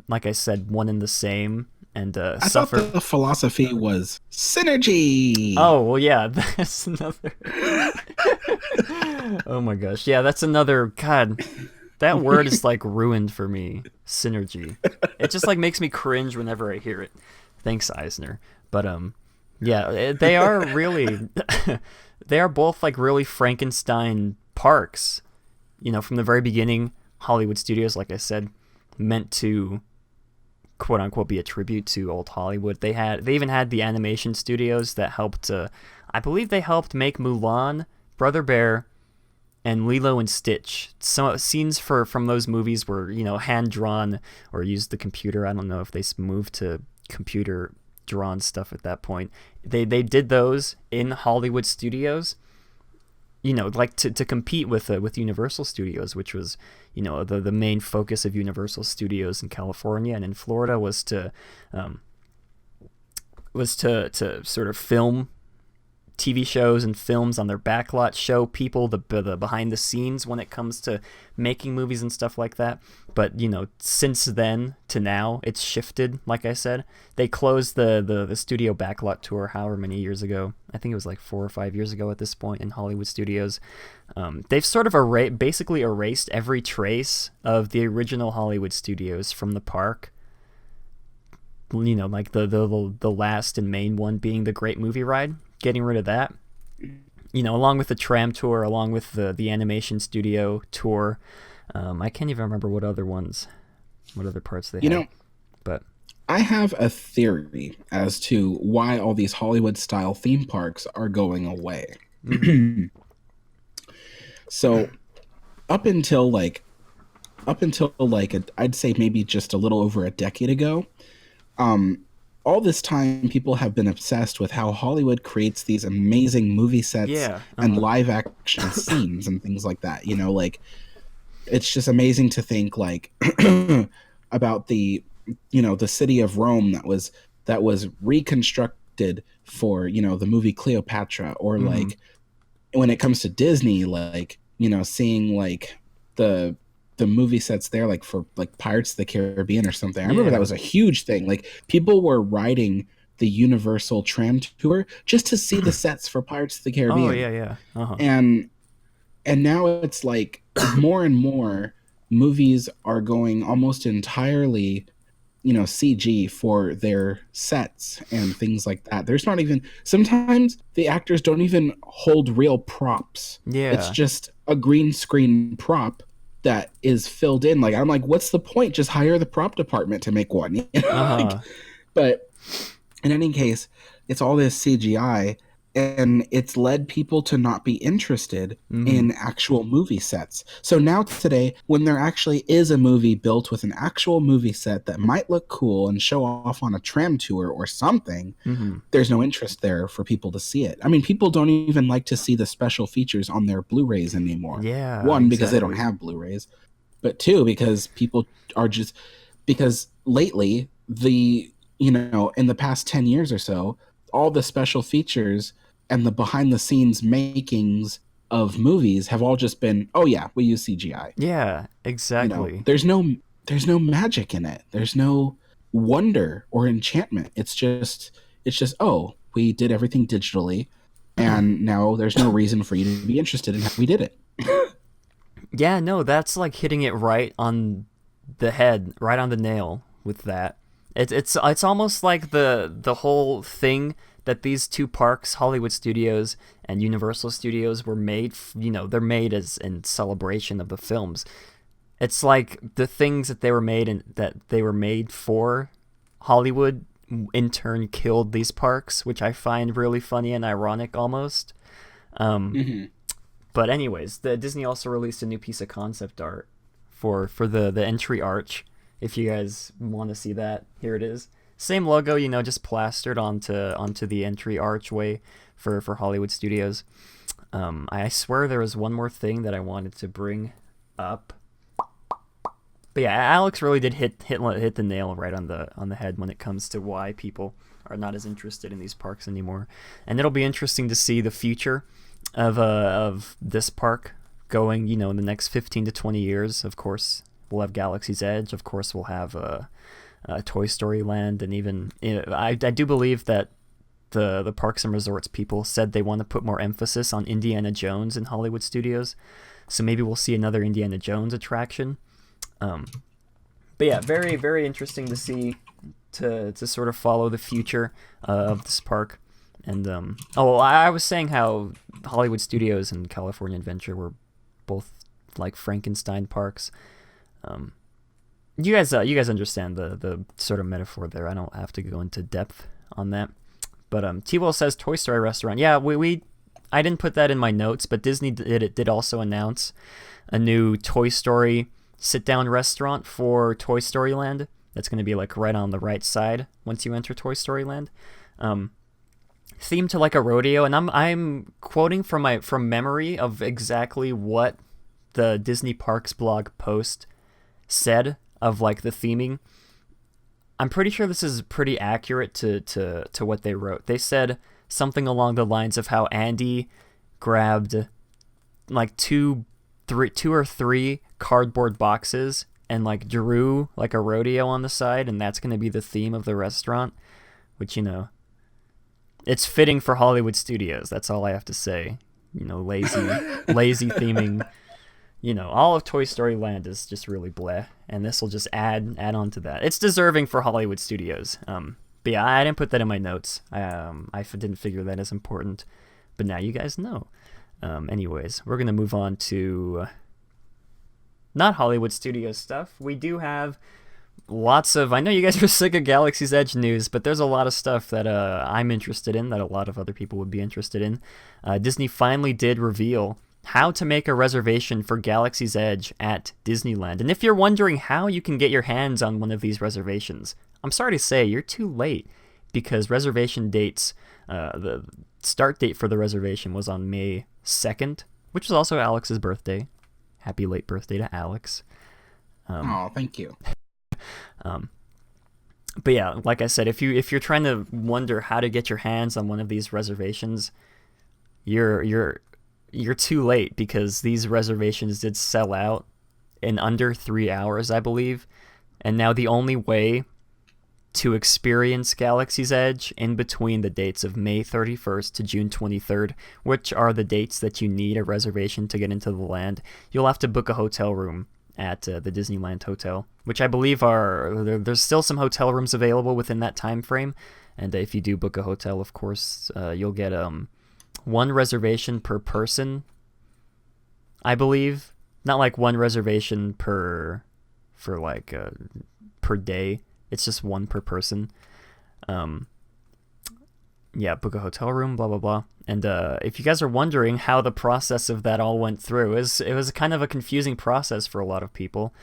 like I said, one and the same. And I thought the philosophy was synergy. Oh well, yeah, that's another. Oh my gosh, yeah, that's another. God, that word is like ruined for me. Synergy. It just like makes me cringe whenever I hear it. Thanks, Eisner. But yeah, they are really, they are both like really Frankenstein parks. You know, from the very beginning, Hollywood Studios, like I said, meant to quote unquote be a tribute to old Hollywood. They even had the animation studios that helped. I believe they helped make Mulan, Brother Bear, and Lilo and Stitch. Some scenes from those movies were, you know, hand drawn or used the computer. I don't know if they moved to computer drawn stuff at that point. They did those in Hollywood Studios, you know, like to compete with Universal Studios, which was, you know, the main focus of Universal Studios in California and in Florida was to sort of film TV shows and films on their backlot, show people the behind the scenes when it comes to making movies and stuff like that. But, since then to now, it's shifted, like I said. They closed the studio backlot tour however many years ago. I think it was like 4 or 5 years ago at this point in Hollywood studios. They've sort of basically erased every trace of the original Hollywood studios from the park. Like the last and main one being the Great Movie Ride, getting rid of that. Along with the tram tour, along with the animation studio tour. I can't even remember what other parts they had. But I have a theory as to why all these Hollywood style theme parks are going away. So up until I'd say maybe just a little over a decade ago, all this time people have been obsessed with how Hollywood creates these amazing movie sets and live action scenes and things like that. It's just amazing to think about the city of Rome that was reconstructed for, the movie Cleopatra, or when it comes to Disney, seeing the movie sets there, for Pirates of the Caribbean or something. I remember that was a huge thing. People were riding the Universal tram tour just to see the sets for Pirates of the Caribbean. Oh yeah. And now it's more and more movies are going almost entirely, CG for their sets and things like that. There's not even, sometimes the actors don't even hold real props. Yeah. It's just a green screen prop that is filled in. I'm like, what's the point? Just hire the prop department to make one. But in any case, it's all this CGI, and it's led people to not be interested in actual movie sets. So now today, when there actually is a movie built with an actual movie set that might look cool and show off on a tram tour or something, there's no interest there for people to see it. I mean, people don't even like to see the special features on their Blu-rays anymore. Yeah. One, because they don't have Blu-rays, but two, because people are because lately, in the past 10 years or so, all the special features and the behind the scenes makings of movies have all just been, oh yeah, we use CGI. Yeah, exactly. There's no magic in it. There's no wonder or enchantment. It's just, oh, we did everything digitally, and now there's no reason for you to be interested in how we did it. Yeah, no, that's hitting it right on the head, right on the nail with that. It's almost like the whole thing that these two parks, Hollywood Studios and Universal Studios, were made, they're made as in celebration of the films. It's like the things that they were made for Hollywood in turn killed these parks, which I find really funny and ironic almost. But anyways, the Disney also released a new piece of concept art for the entry arch. If you guys want to see that, here it is. Same logo, just plastered onto the entry archway for Hollywood Studios. I swear there was one more thing that I wanted to bring up. But yeah, Alex really did hit the nail right on the head when it comes to why people are not as interested in these parks anymore. And it'll be interesting to see the future of this park going, in the next 15 to 20 years. Of course, we'll have Galaxy's Edge. Of course, we'll have Toy Story Land, and even I do believe that the Parks and Resorts people said they want to put more emphasis on Indiana Jones in Hollywood Studios, so maybe we'll see another Indiana Jones attraction. But yeah, very, very interesting to see, to sort of follow the future of this park. And I was saying how Hollywood Studios and California Adventure were both like Frankenstein parks. You guys understand the sort of metaphor there. I don't have to go into depth on that. But T-Will says Toy Story restaurant. Yeah, I didn't put that in my notes, but Disney did also announce a new Toy Story sit-down restaurant for Toy Story Land. That's going to be right on the right side once you enter Toy Story Land. Themed to like a rodeo, and I'm quoting from memory of exactly what the Disney Parks blog post said of the theming. I'm pretty sure this is pretty accurate to what they wrote. They said something along the lines of how Andy grabbed like two or three cardboard boxes and like drew like a rodeo on the side, and that's going to be the theme of the restaurant, which, you know, it's fitting for Hollywood Studios. That's all I have to say. You know, lazy theming. You know, all of Toy Story Land is just really bleh, and this will just add on to that. It's deserving for Hollywood Studios. But yeah, I didn't put that in my notes. I didn't figure that as important, but now you guys know. Anyways, we're gonna move on to not Hollywood Studios stuff. We do have lots of, I know you guys are sick of Galaxy's Edge news, but there's a lot of stuff that I'm interested in that a lot of other people would be interested in. Disney finally did reveal how to make a reservation for Galaxy's Edge at Disneyland. And if you're wondering how you can get your hands on one of these reservations, I'm sorry to say you're too late, because reservation dates, the start date for the reservation was on May 2nd, which was also Alex's birthday. Happy late birthday to Alex. Oh, thank you. But yeah, like I said, if you're trying to wonder how to get your hands on one of these reservations, you're too late, because these reservations did sell out in under 3 hours, I believe. And now the only way to experience Galaxy's Edge in between the dates of May 31st to June 23rd, which are the dates that you need a reservation to get into the land, you'll have to book a hotel room at the Disneyland Hotel, which I believe there's still some hotel rooms available within that time frame. And if you do book a hotel, of course, you'll get one reservation per person, I believe. Not like one reservation per day. It's just one per person. Yeah, book a hotel room, blah, blah, blah. And if you guys are wondering how the process of that all went through, it was kind of a confusing process for a lot of people.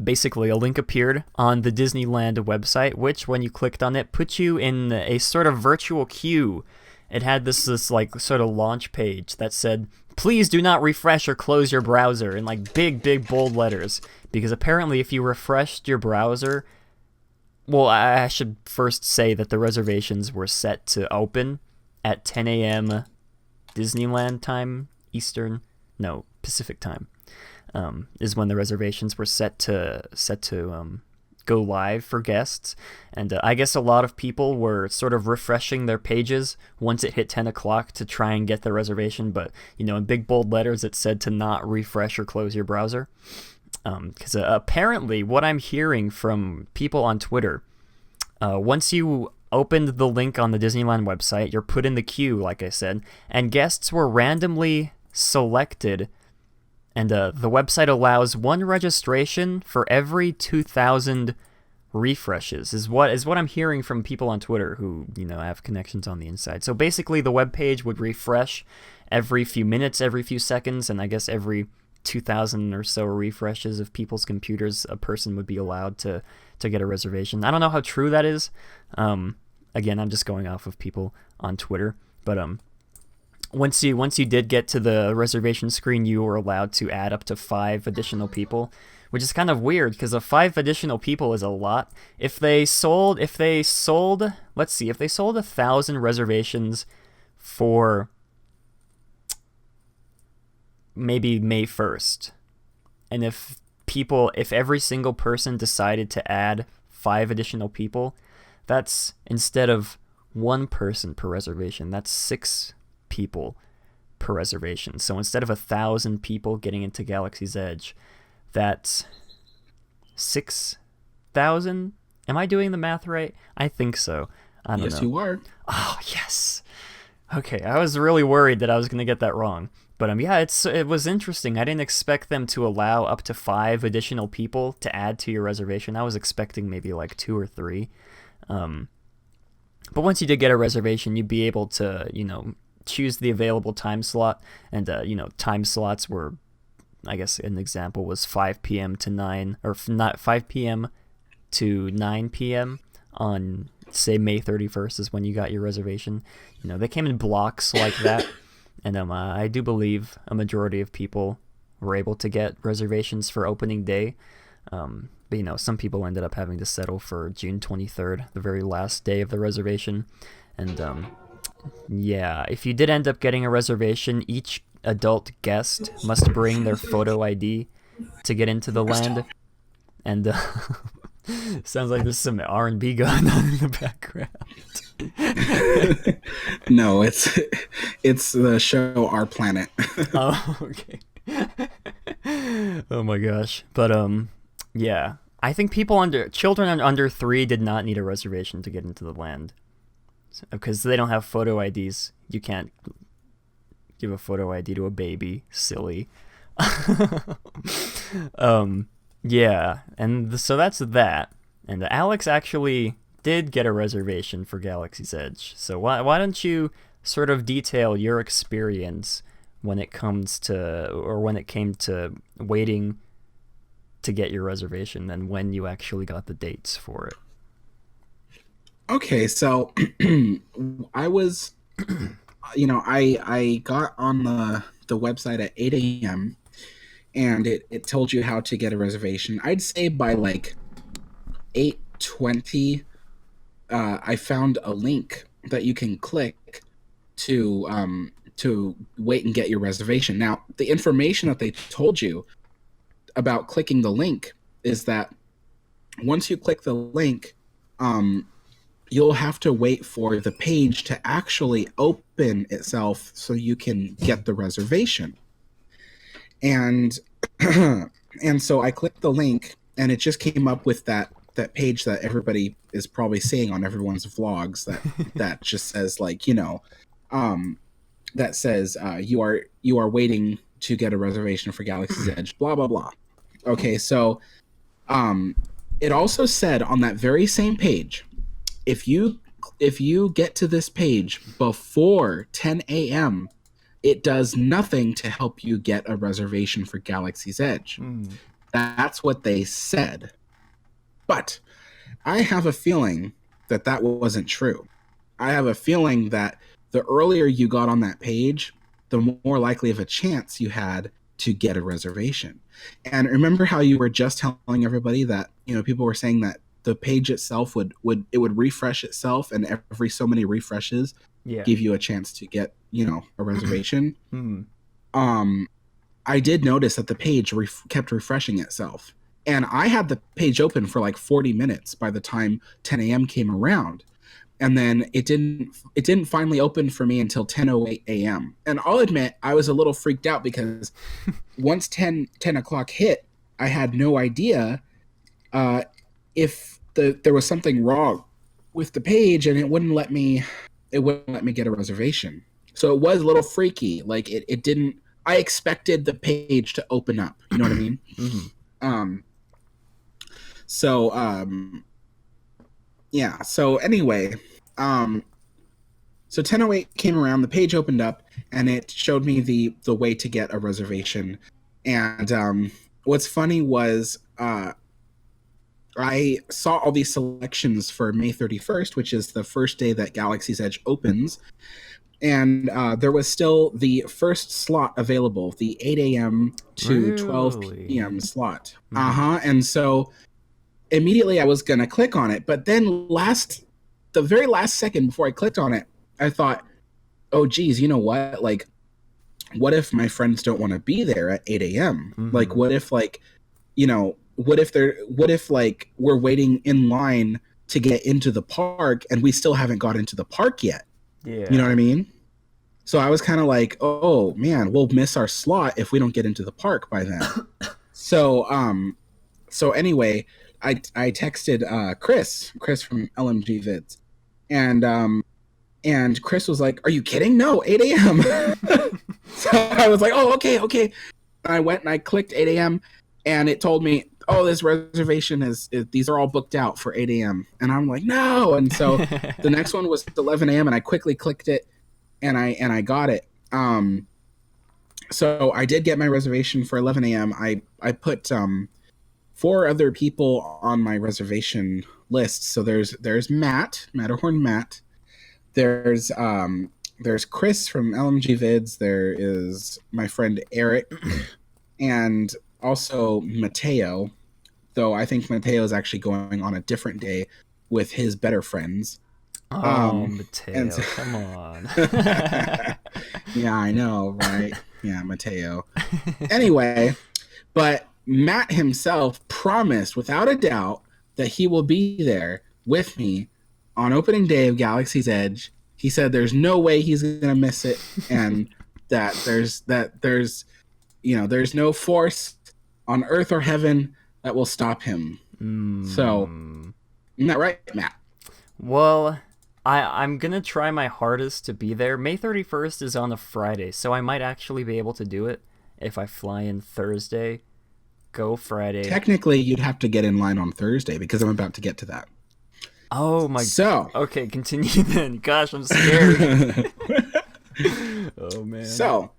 Basically, a link appeared on the Disneyland website, which, when you clicked on it, put you in a sort of virtual queue. It had this like sort of launch page that said, "Please do not refresh or close your browser," in like big bold letters, because apparently if you refreshed your browser, well, I should first say that the reservations were set to open at 10 a.m. Disneyland time, Pacific time, is when the reservations were set to go live for guests. And I guess a lot of people were sort of refreshing their pages once it hit 10 o'clock to try and get the reservation, but, you know, in big bold letters it said to not refresh or close your browser. Because apparently what I'm hearing from people on Twitter, once you opened the link on the Disneyland website, you're put in the queue, like I said, and guests were randomly selected. And the website allows one registration for every 2,000 refreshes, is what I'm hearing from people on Twitter who, you know, have connections on the inside. So basically the web page would refresh every few minutes, every few seconds, and I guess every 2,000 or so refreshes of people's computers, a person would be allowed to get a reservation. I don't know how true that is. Again, I'm just going off of people on Twitter, but once you did get to the reservation screen, you were allowed to add up to 5 additional people, which is kind of weird, because 5 additional people is a lot. If they sold 1,000 reservations for maybe May 1st, and if every single person decided to add 5 additional people, that's, instead of 1 person per reservation, that's 6 people per reservation. So instead of 1,000 people getting into Galaxy's Edge, that's 6,000. Am I doing the math right? I think so. I don't know. Yes, you are. Oh, yes. Okay, I was really worried that I was going to get that wrong. But yeah, it was interesting. I didn't expect them to allow up to 5 additional people to add to your reservation. I was expecting maybe like 2 or 3. But once you did get a reservation, you'd be able to, you know, choose the available time slot. And, you know, time slots were, I guess an example was 5 p.m. to 9, or not 5 p.m. to 9 p.m. on, say, May 31st is when you got your reservation. You know, they came in blocks like that. And I do believe a majority of people were able to get reservations for opening day. But, you know, some people ended up having to settle for June 23rd, the very last day of the reservation. And yeah, if you did end up getting a reservation, each adult guest must bring their photo ID to get into the land. And sounds like there's some R&B going on in the background. No, it's the show Our Planet. Oh, okay. Oh my gosh. But yeah, I think children under 3 did not need a reservation to get into the land, because they don't have photo IDs. You can't give a photo ID to a baby. Silly. Yeah, and so that's that. And Alex actually did get a reservation for Galaxy's Edge. So why don't you sort of detail your experience when it came to waiting to get your reservation, and when you actually got the dates for it? Okay, so I was, I got on the website at 8 a.m. and it told you how to get a reservation. I'd say by like 8:20, I found a link that you can click to wait and get your reservation. Now, the information that they told you about clicking the link is that once you click the link, you'll have to wait for the page to actually open itself so you can get the reservation. And and so I clicked the link, and it just came up with that page that everybody is probably seeing on everyone's vlogs that just says, like, that says you are waiting to get a reservation for Galaxy's Edge, blah blah blah. Okay, so it also said on that very same page, if you get to this page before 10 a.m., it does nothing to help you get a reservation for Galaxy's Edge. That's what they said. But I have a feeling that wasn't true. I have a feeling that the earlier you got on that page, the more likely of a chance you had to get a reservation. And remember how you were just telling everybody that, people were saying that the page itself would refresh itself, and every so many refreshes give you a chance to get, a reservation. I did notice that the page kept refreshing itself. And I had the page open for like 40 minutes by the time 10 a.m. came around. And then it didn't finally open for me until 10:08 a.m. And I'll admit, I was a little freaked out because once 10 o'clock hit, I had no idea if there was something wrong with the page, and it wouldn't let me get a reservation. So it was a little freaky. Like it didn't. I expected the page to open up. You know what I mean? Yeah. So anyway, so 10:08 came around. The page opened up, and it showed me the way to get a reservation. And what's funny was I saw all these selections for May 31st, which is the first day that Galaxy's Edge opens. And there was still the first slot available, the 8 a.m. to 12 p.m. slot. And so immediately I was going to click on it. But then the very last second before I clicked on it, I thought, oh, geez, you know what? Like, what if my friends don't want to be there at 8 a.m.? Like, what if, like, what if like we're waiting in line to get into the park and we still haven't got into the park yet? Yeah. You know what I mean? So I was kind of like, oh man, we'll miss our slot if we don't get into the park by then. So anyway, I texted Chris from LMG Vids, and Chris was like, are you kidding? No, 8 a.m. So I was like, oh, okay. I went and I clicked 8 a.m. and it told me, oh, this reservation these are all booked out for 8 a.m. And I'm like, no. And so the next one was 11 a.m. and I quickly clicked it and I got it. So I did get my reservation for 11 a.m. I put 4 other people on my reservation list. So there's Matterhorn Matt. There's Chris from LMG Vids. There is my friend Eric and also Mateo, though I think Mateo is actually going on a different day with his better friends. Oh, And Mateo, so- come on. yeah, I know, right? Yeah, Mateo. Anyway, but Matt himself promised without a doubt that he will be there with me on opening day of Galaxy's Edge. He said there's no way he's going to miss it, and that there's there's no force on earth or heaven that will stop him. So, isn't that right, Matt? Well, I'm gonna try my hardest to be there. May 31st is on a Friday, so I might actually be able to do it if I fly in Thursday, go Friday. Technically, you'd have to get in line on Thursday because I'm about to get to that. Oh my. So, Okay, continue then. Gosh, I'm scared. Oh man. so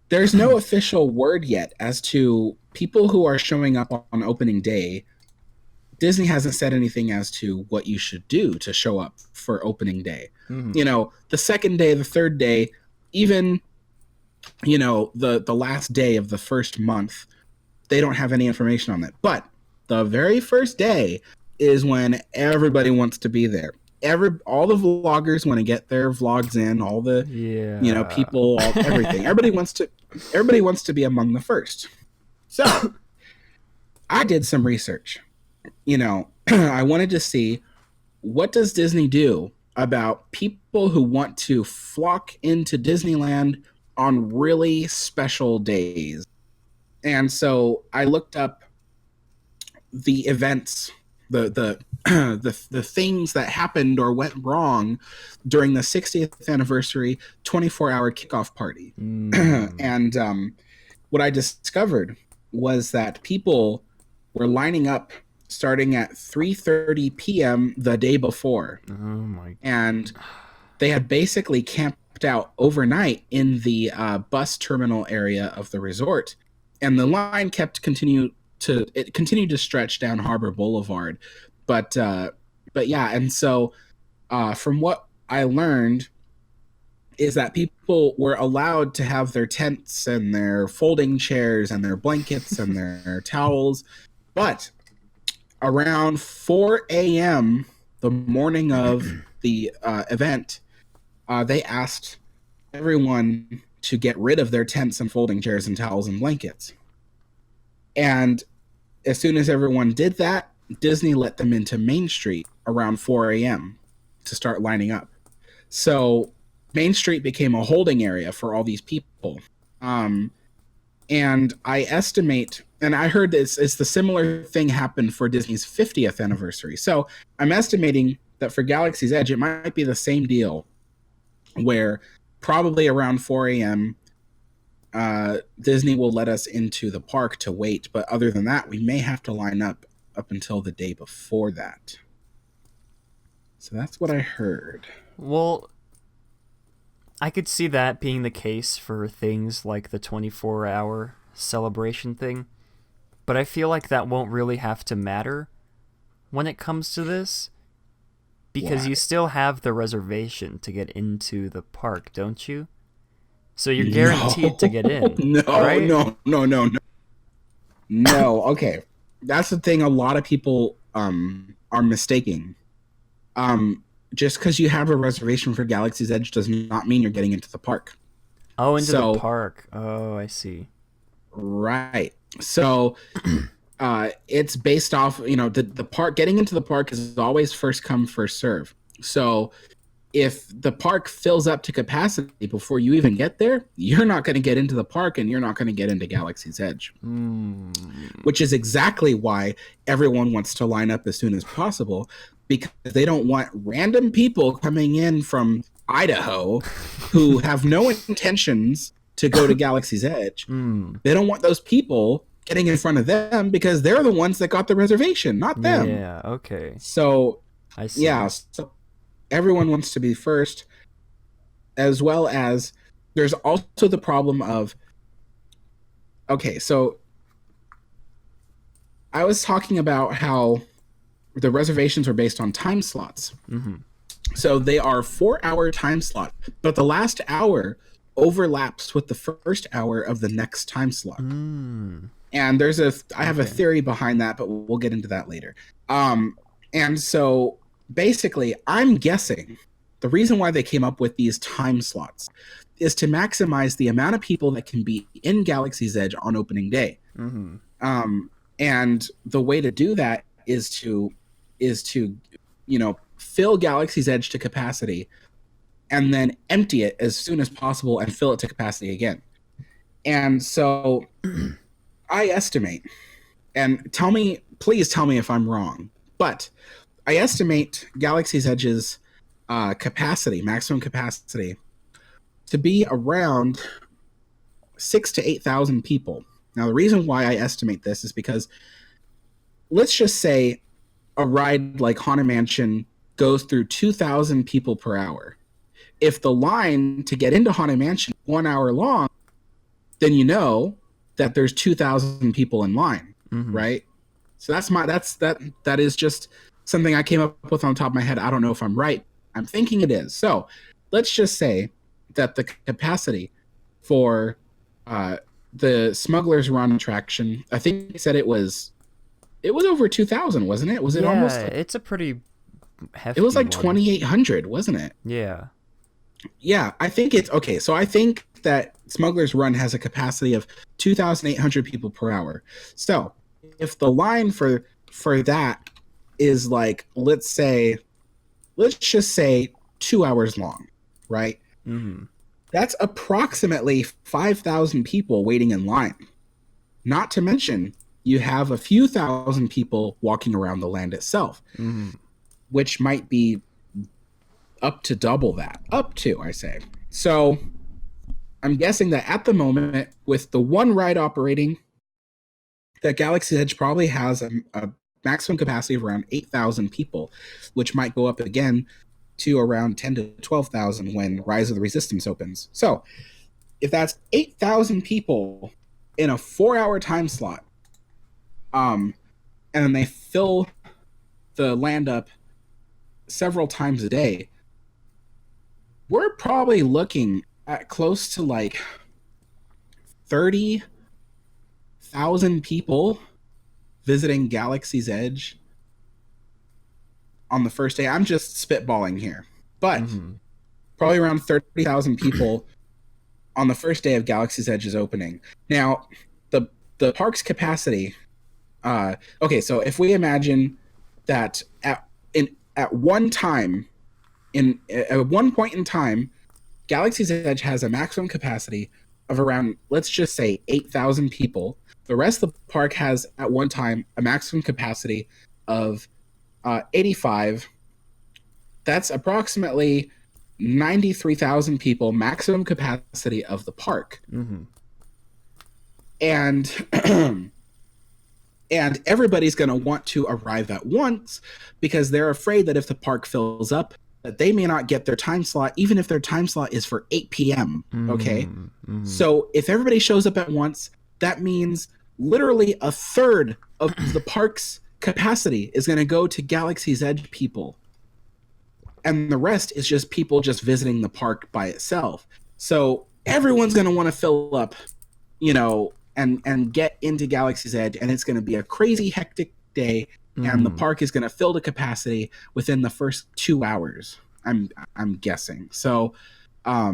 there's no official word yet as to people who are showing up on opening day. Disney hasn't said anything as to what you should do to show up for opening day. The second day, the third day, even the last day of the first month, they don't have any information on that. But the very first day is when everybody wants to be there. All the vloggers want to get their vlogs in, all the people, everything. Everybody wants to be among the first. So I did some research. I wanted to see, what does Disney do about people who want to flock into Disneyland on really special days. And so I looked up the events, the the things that happened or went wrong during the 60th anniversary 24-hour kickoff party. And what I discovered was that people were lining up starting at 3:30 p.m. the day before. Oh my! And they had basically camped out overnight in the bus terminal area of the resort, and the line continued to stretch down Harbor Boulevard. But yeah, and so from what I learned is that people were allowed to have their tents and their folding chairs and their blankets and their towels, but around 4 a.m. the morning of the event, they asked everyone to get rid of their tents and folding chairs and towels and blankets. And as soon as everyone did that, Disney let them into Main Street around 4 a.m. to start lining up. So Main Street became a holding area for all these people. And I estimate, and I heard it's the similar thing happened for Disney's 50th anniversary. So I'm estimating that for Galaxy's Edge, it might be the same deal, where probably around 4 a.m., Disney will let us into the park to wait. But other than that, we may have to line up until the day before that. So that's what I heard. Well, I could see that being the case for things like the 24-hour celebration thing, but I feel like that won't really have to matter when it comes to this, because Why? you still have the reservation to get into the park, don't you? So you're guaranteed to get in. No, right? no. No, okay. That's the thing a lot of people are mistaking. Just because you have a reservation for Galaxy's Edge does not mean you're getting into the park. Oh, into the park. Oh, I see. Right. So it's based off, the park, getting into the park is always first come, first serve. So if the park fills up to capacity before you even get there, you're not going to get into the park and you're not going to get into Galaxy's Edge. Which is exactly why everyone wants to line up as soon as possible, because they don't want random people coming in from Idaho who have no intentions to go to Galaxy's Edge. They don't want those people getting in front of them because they're the ones that got the reservation, not them. Yeah, okay. So, I see. yeah, so everyone wants to be first, as well as there's also the problem of, okay, so I was talking about how the reservations are based on time slots. So they are 4-hour time slot, but the last hour overlaps with the first hour of the next time slot. And I have a theory behind that, but we'll get into that later. And so basically, I'm guessing the reason why they came up with these time slots is to maximize the amount of people that can be in Galaxy's Edge on opening day. Mm-hmm. And the way to do that is to fill Galaxy's Edge to capacity and then empty it as soon as possible and fill it to capacity again. And so I estimate, and please tell me if I'm wrong, but I estimate Galaxy's Edge's maximum capacity, to be around 6,000 to 8,000 people. Now, the reason why I estimate this is because let's just say a ride like Haunted Mansion goes through 2,000 people per hour. If the line to get into Haunted Mansion is 1 hour long, then you know that there's 2,000 people in line, right? So that is just something I came up with on top of my head. I don't know if I'm right. I'm thinking it is. So let's just say that the capacity for the Smuggler's Run attraction, I think he said it was over 2,000, wasn't it? Was it almost? It's a pretty hefty. It was like one. 2,800, wasn't it? Yeah. Yeah, I think it's okay. So I think that Smuggler's Run has a capacity of 2,800 people per hour. So if the line for that is like, let's just say 2 hours long, right? Mm-hmm. That's approximately 5,000 people waiting in line. Not to mention, you have a few thousand people walking around the land itself, which might be up to double that. Up to, I say. So I'm guessing that at the moment, with the one ride operating, that Galaxy's Edge probably has a maximum capacity of around 8,000 people, which might go up again to around 10 to 12,000 when Rise of the Resistance opens. So if that's 8,000 people in a 4-hour time slot, and then they fill the land up several times a day, we're probably looking at close to like 30,000 people visiting Galaxy's Edge on the first day. I'm just spitballing here, but probably around 30,000 people on the first day of Galaxy's Edge's opening. Now, the park's capacity. Okay, so if we imagine that at one point in time, Galaxy's Edge has a maximum capacity of around, let's just say, 8,000 people. The rest of the park has at one time a maximum capacity of 85. That's approximately 93,000 people maximum capacity of the park. And and everybody's going to want to arrive at once because they're afraid that if the park fills up, that they may not get their time slot, even if their time slot is for 8 p.m. Okay? So if everybody shows up at once, that means literally a third of the park's capacity is going to go to Galaxy's Edge people. And the rest is just people just visiting the park by itself. So everyone's going to want to fill up, and get into Galaxy's Edge, and it's going to be a crazy hectic day, and the park is going to fill to capacity within the first 2 hours. I'm guessing. So yeah,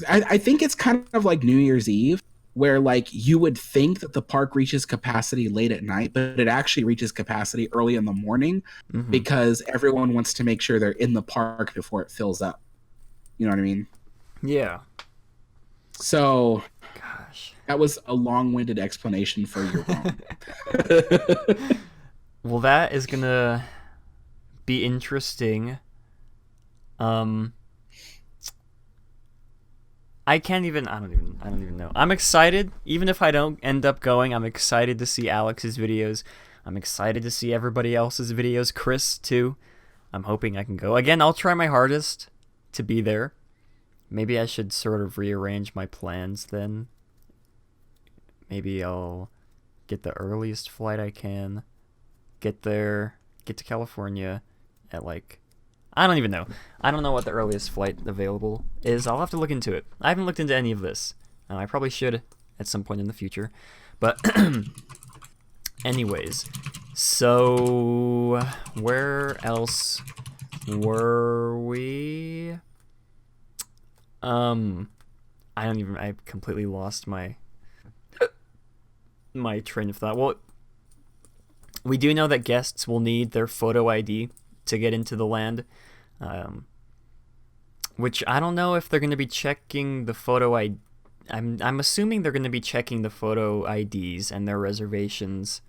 I think it's kind of like New Year's Eve, where like you would think that the park reaches capacity late at night, but it actually reaches capacity early in the morning because everyone wants to make sure they're in the park before it fills up. You know what I mean? Yeah. So, gosh, that was a long-winded explanation for you're wrong. Well, that is gonna be interesting. I don't even know. I'm excited. Even if I don't end up going, I'm excited to see Alex's videos. I'm excited to see everybody else's videos. Chris, too. I'm hoping I can go. Again, I'll try my hardest to be there. Maybe I should sort of rearrange my plans then. Maybe I'll get the earliest flight I can. Get there. Get to California at like... I don't even know. I don't know what the earliest flight available is. I'll have to look into it. I haven't looked into any of this. I probably should at some point in the future. But anyways, So, where else were we? I completely lost my train of thought. Well, we do know that guests will need their photo ID to get into the land, which I don't know if they're going to be checking the photo ID. I'm assuming they're going to be checking the photo IDs and their reservations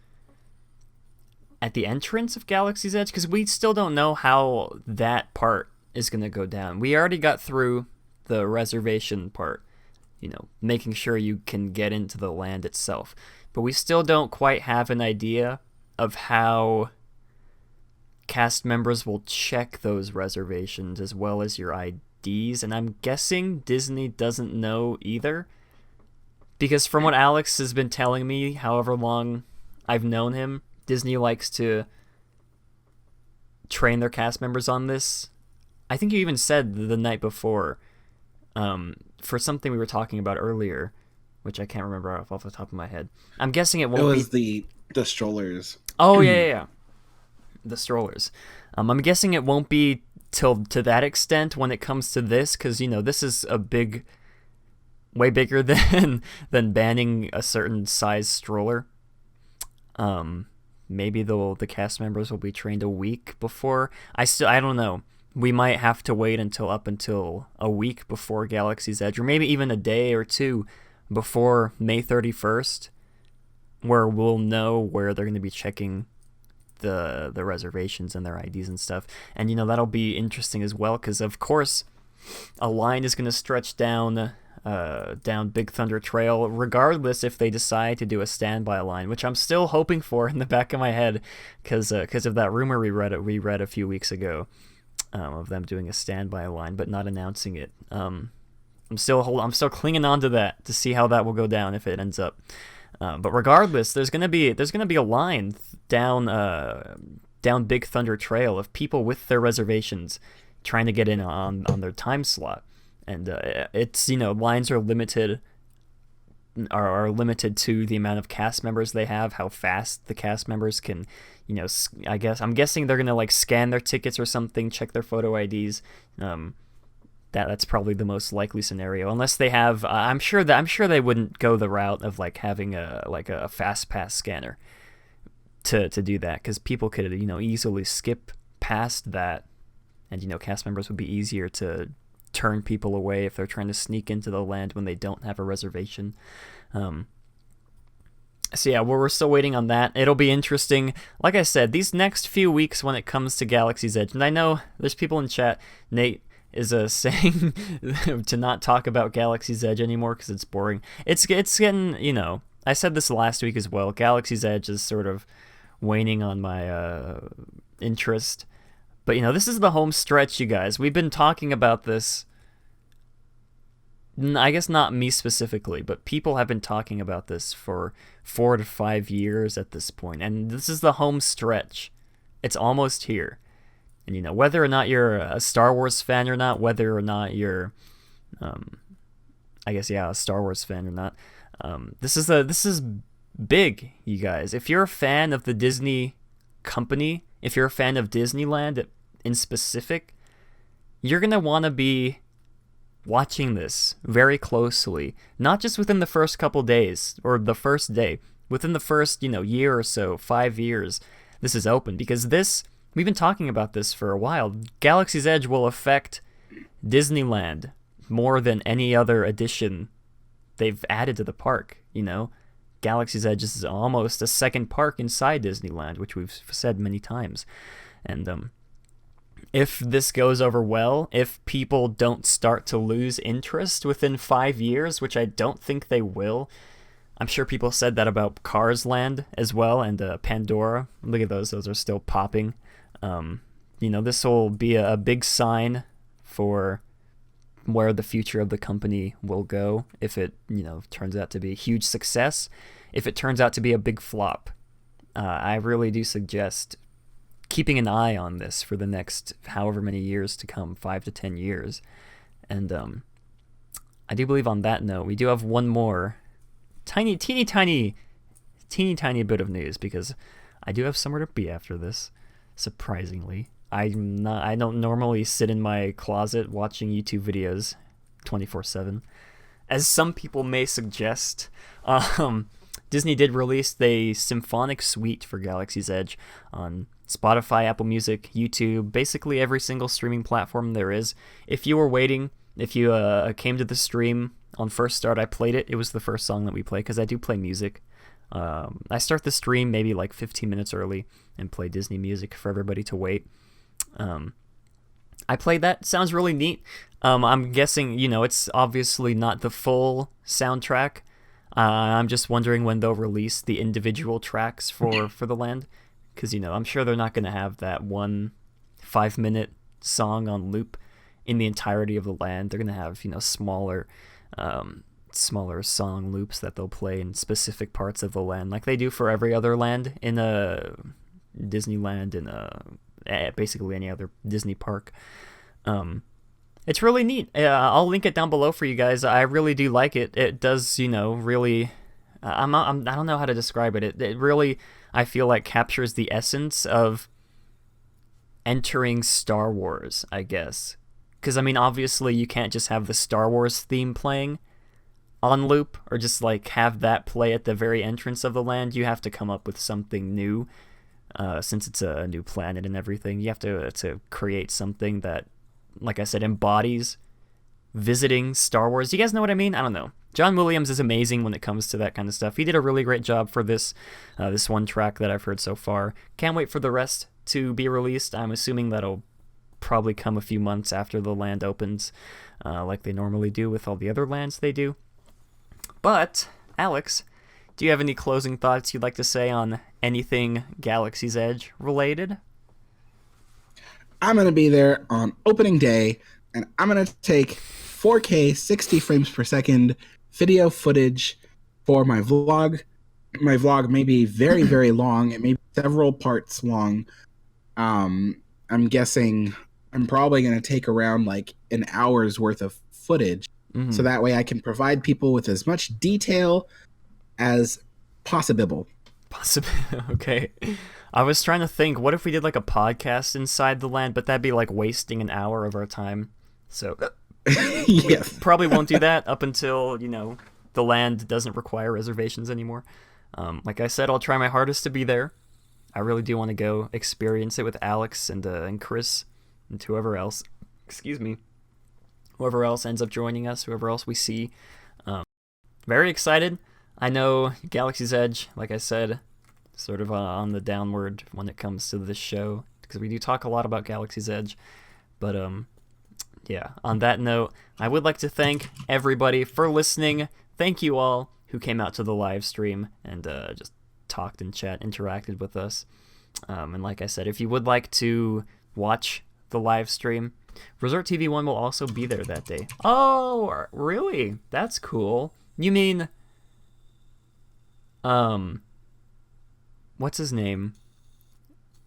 at the entrance of Galaxy's Edge, because we still don't know how that part is going to go down. We already got through the reservation part, making sure you can get into the land itself. But we still don't quite have an idea of how cast members will check those reservations as well as your IDs. And I'm guessing Disney doesn't know either. Because from what Alex has been telling me, however long I've known him, Disney likes to train their cast members on this. I think you even said the night before, for something we were talking about earlier, which I can't remember off the top of my head. I'm guessing it won't be... It was the strollers. Oh, yeah. The strollers. I'm guessing it won't be to that extent when it comes to this, because, this is way bigger than banning a certain size stroller. Maybe the cast members will be trained a week before. I don't know. We might have to wait until a week before Galaxy's Edge, or maybe even a day or two before May 31st, where we'll know where they're going to be checking the reservations and their IDs and stuff. And, that'll be interesting as well, because, of course, a line is going to stretch down Big Thunder Trail, regardless if they decide to do a standby line, which I'm still hoping for in the back of my head, because of that rumor we read a few weeks ago, of them doing a standby line but not announcing it. I'm still clinging on to that to see how that will go down if it ends up. But regardless, there's gonna be a line down Big Thunder Trail of people with their reservations trying to get in on their time slot. And it's lines are limited to the amount of cast members they have, how fast the cast members can, I'm guessing they're gonna scan their tickets or something, check their photo IDs. That's probably the most likely scenario, unless they have. I'm sure they wouldn't go the route of having a fast pass scanner to do that, because people could easily skip past that, and cast members would be easier to turn people away if they're trying to sneak into the land when they don't have a reservation. So yeah, we're still waiting on that. It'll be interesting. Like I said, these next few weeks when it comes to Galaxy's Edge, and I know there's people in chat, Nate is saying to not talk about Galaxy's Edge anymore because it's boring. It's getting, I said this last week as well, Galaxy's Edge is sort of waning on my interest. But, this is the home stretch, you guys. We've been talking about this. I guess not me specifically, but people have been talking about this for 4 to 5 years at this point. And this is the home stretch. It's almost here. And, whether or not you're a Star Wars fan or not, whether or not you're, a Star Wars fan or not, this is big, you guys. If you're a fan of the Disney company, if you're a fan of Disneyland in specific, you're going to want to be watching this very closely, not just within the first couple days or the first day, within the first, year or so, 5 years, this is open, because we've been talking about this for a while. Galaxy's Edge will affect Disneyland more than any other addition they've added to the park, Galaxy's Edge is almost a second park inside Disneyland, which we've said many times. And if this goes over well, if people don't start to lose interest within 5 years, which I don't think they will, I'm sure people said that about Cars Land as well, and Pandora. Look at those are still popping. This will be a big sign for where the future of the company will go if it, turns out to be a huge success. If it turns out to be a big flop, I really do suggest keeping an eye on this for the next however many years to come, 5 to 10 years. And I do believe on that note, we do have one more teeny tiny bit of news, because I do have somewhere to be after this, surprisingly. I don't normally sit in my closet watching YouTube videos 24/7, as some people may suggest. Disney did release the symphonic suite for Galaxy's Edge on Spotify, Apple Music, YouTube, basically every single streaming platform there is. If you were waiting, if you came to the stream on first start, I played it. It was the first song that we play, because I do play music. I start the stream maybe like 15 minutes early and play Disney music for everybody to wait. I played that. Sounds really neat. I'm guessing, it's obviously not the full soundtrack. I'm just wondering when they'll release the individual tracks for the land. Because, I'm sure they're not going to have that 1 5-minute song on loop in the entirety of the land. They're going to have, smaller song loops that they'll play in specific parts of the land, like they do for every other land in Disneyland and basically any other Disney park. It's really neat. I'll link it down below for you guys. I really do like it. It does, really. I don't know how to describe it. It really, I feel like, captures the essence of entering Star Wars, I guess. Because, obviously you can't just have the Star Wars theme playing on loop, or just have that play at the very entrance of the land. You have to come up with something new, since it's a new planet and everything. You have to create something that, like I said, embodies visiting Star Wars. You guys know what I mean? I don't know. John Williams is amazing when it comes to that kind of stuff. He did a really great job for this one track that I've heard so far. Can't wait for the rest to be released. I'm assuming that'll probably come a few months after the land opens, like they normally do with all the other lands they do. But, Alex, do you have any closing thoughts you'd like to say on anything Galaxy's Edge related? I'm going to be there on opening day, and I'm going to take 4K 60 frames per second video footage for my vlog. My vlog may be very, very long. It may be several parts long. I'm guessing I'm probably going to take around an hour's worth of footage. Mm-hmm. So that way I can provide people with as much detail as possible. Okay. I was trying to think, what if we did a podcast inside the land, but that'd be wasting an hour of our time. So yes. Probably won't do that up until, the land doesn't require reservations anymore. Like I said, I'll try my hardest to be there. I really do want to go experience it with Alex and Chris and whoever else. Excuse me. Whoever else ends up joining us, whoever else we see. Very excited. I know Galaxy's Edge, like I said, sort of on the downward when it comes to this show, because we do talk a lot about Galaxy's Edge. But yeah, on that note, I would like to thank everybody for listening. Thank you all who came out to the live stream and just talked and interacted with us. And like I said, if you would like to watch the live stream, Resort TV 1 will also be there that day. Oh, really? That's cool. You mean, what's his name?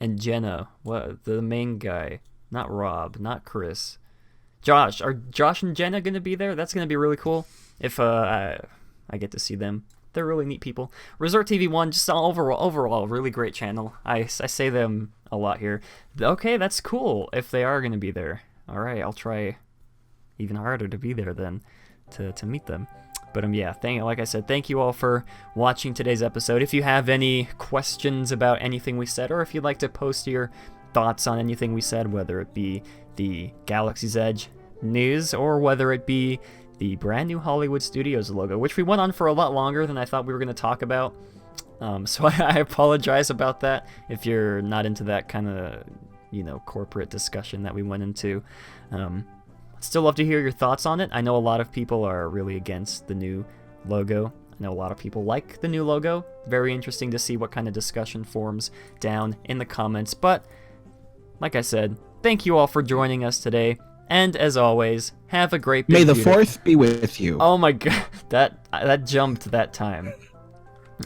And Jenna, what, the main guy? Not Rob, not Chris. Josh. Are Josh and Jenna going to be there? That's going to be really cool if I get to see them. They're really neat people. Resort TV 1, just overall, really great channel. I say them a lot here. Okay, that's cool if they are going to be there. All right, I'll try even harder to be there then to meet them. But yeah, like I said, thank you all for watching today's episode. If you have any questions about anything we said, or if you'd like to post your thoughts on anything we said, whether it be the Galaxy's Edge news or whether it be the brand new Hollywood Studios logo, which we went on for a lot longer than I thought we were going to talk about. So I apologize about that if you're not into that kind of, corporate discussion that we went into. Still love to hear your thoughts on it. I know a lot of people are really against the new logo. I know a lot of people like the new logo. Very interesting to see what kind of discussion forms down in the comments. But, like I said, thank you all for joining us today. And as always, have a great May the 4th be with you. Oh my god, that jumped that time.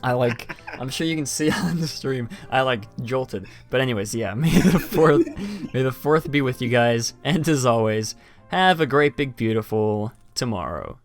I'm sure you can see on the stream, I jolted. But anyways, yeah, may the 4th be with you guys. And as always, have a great big beautiful tomorrow.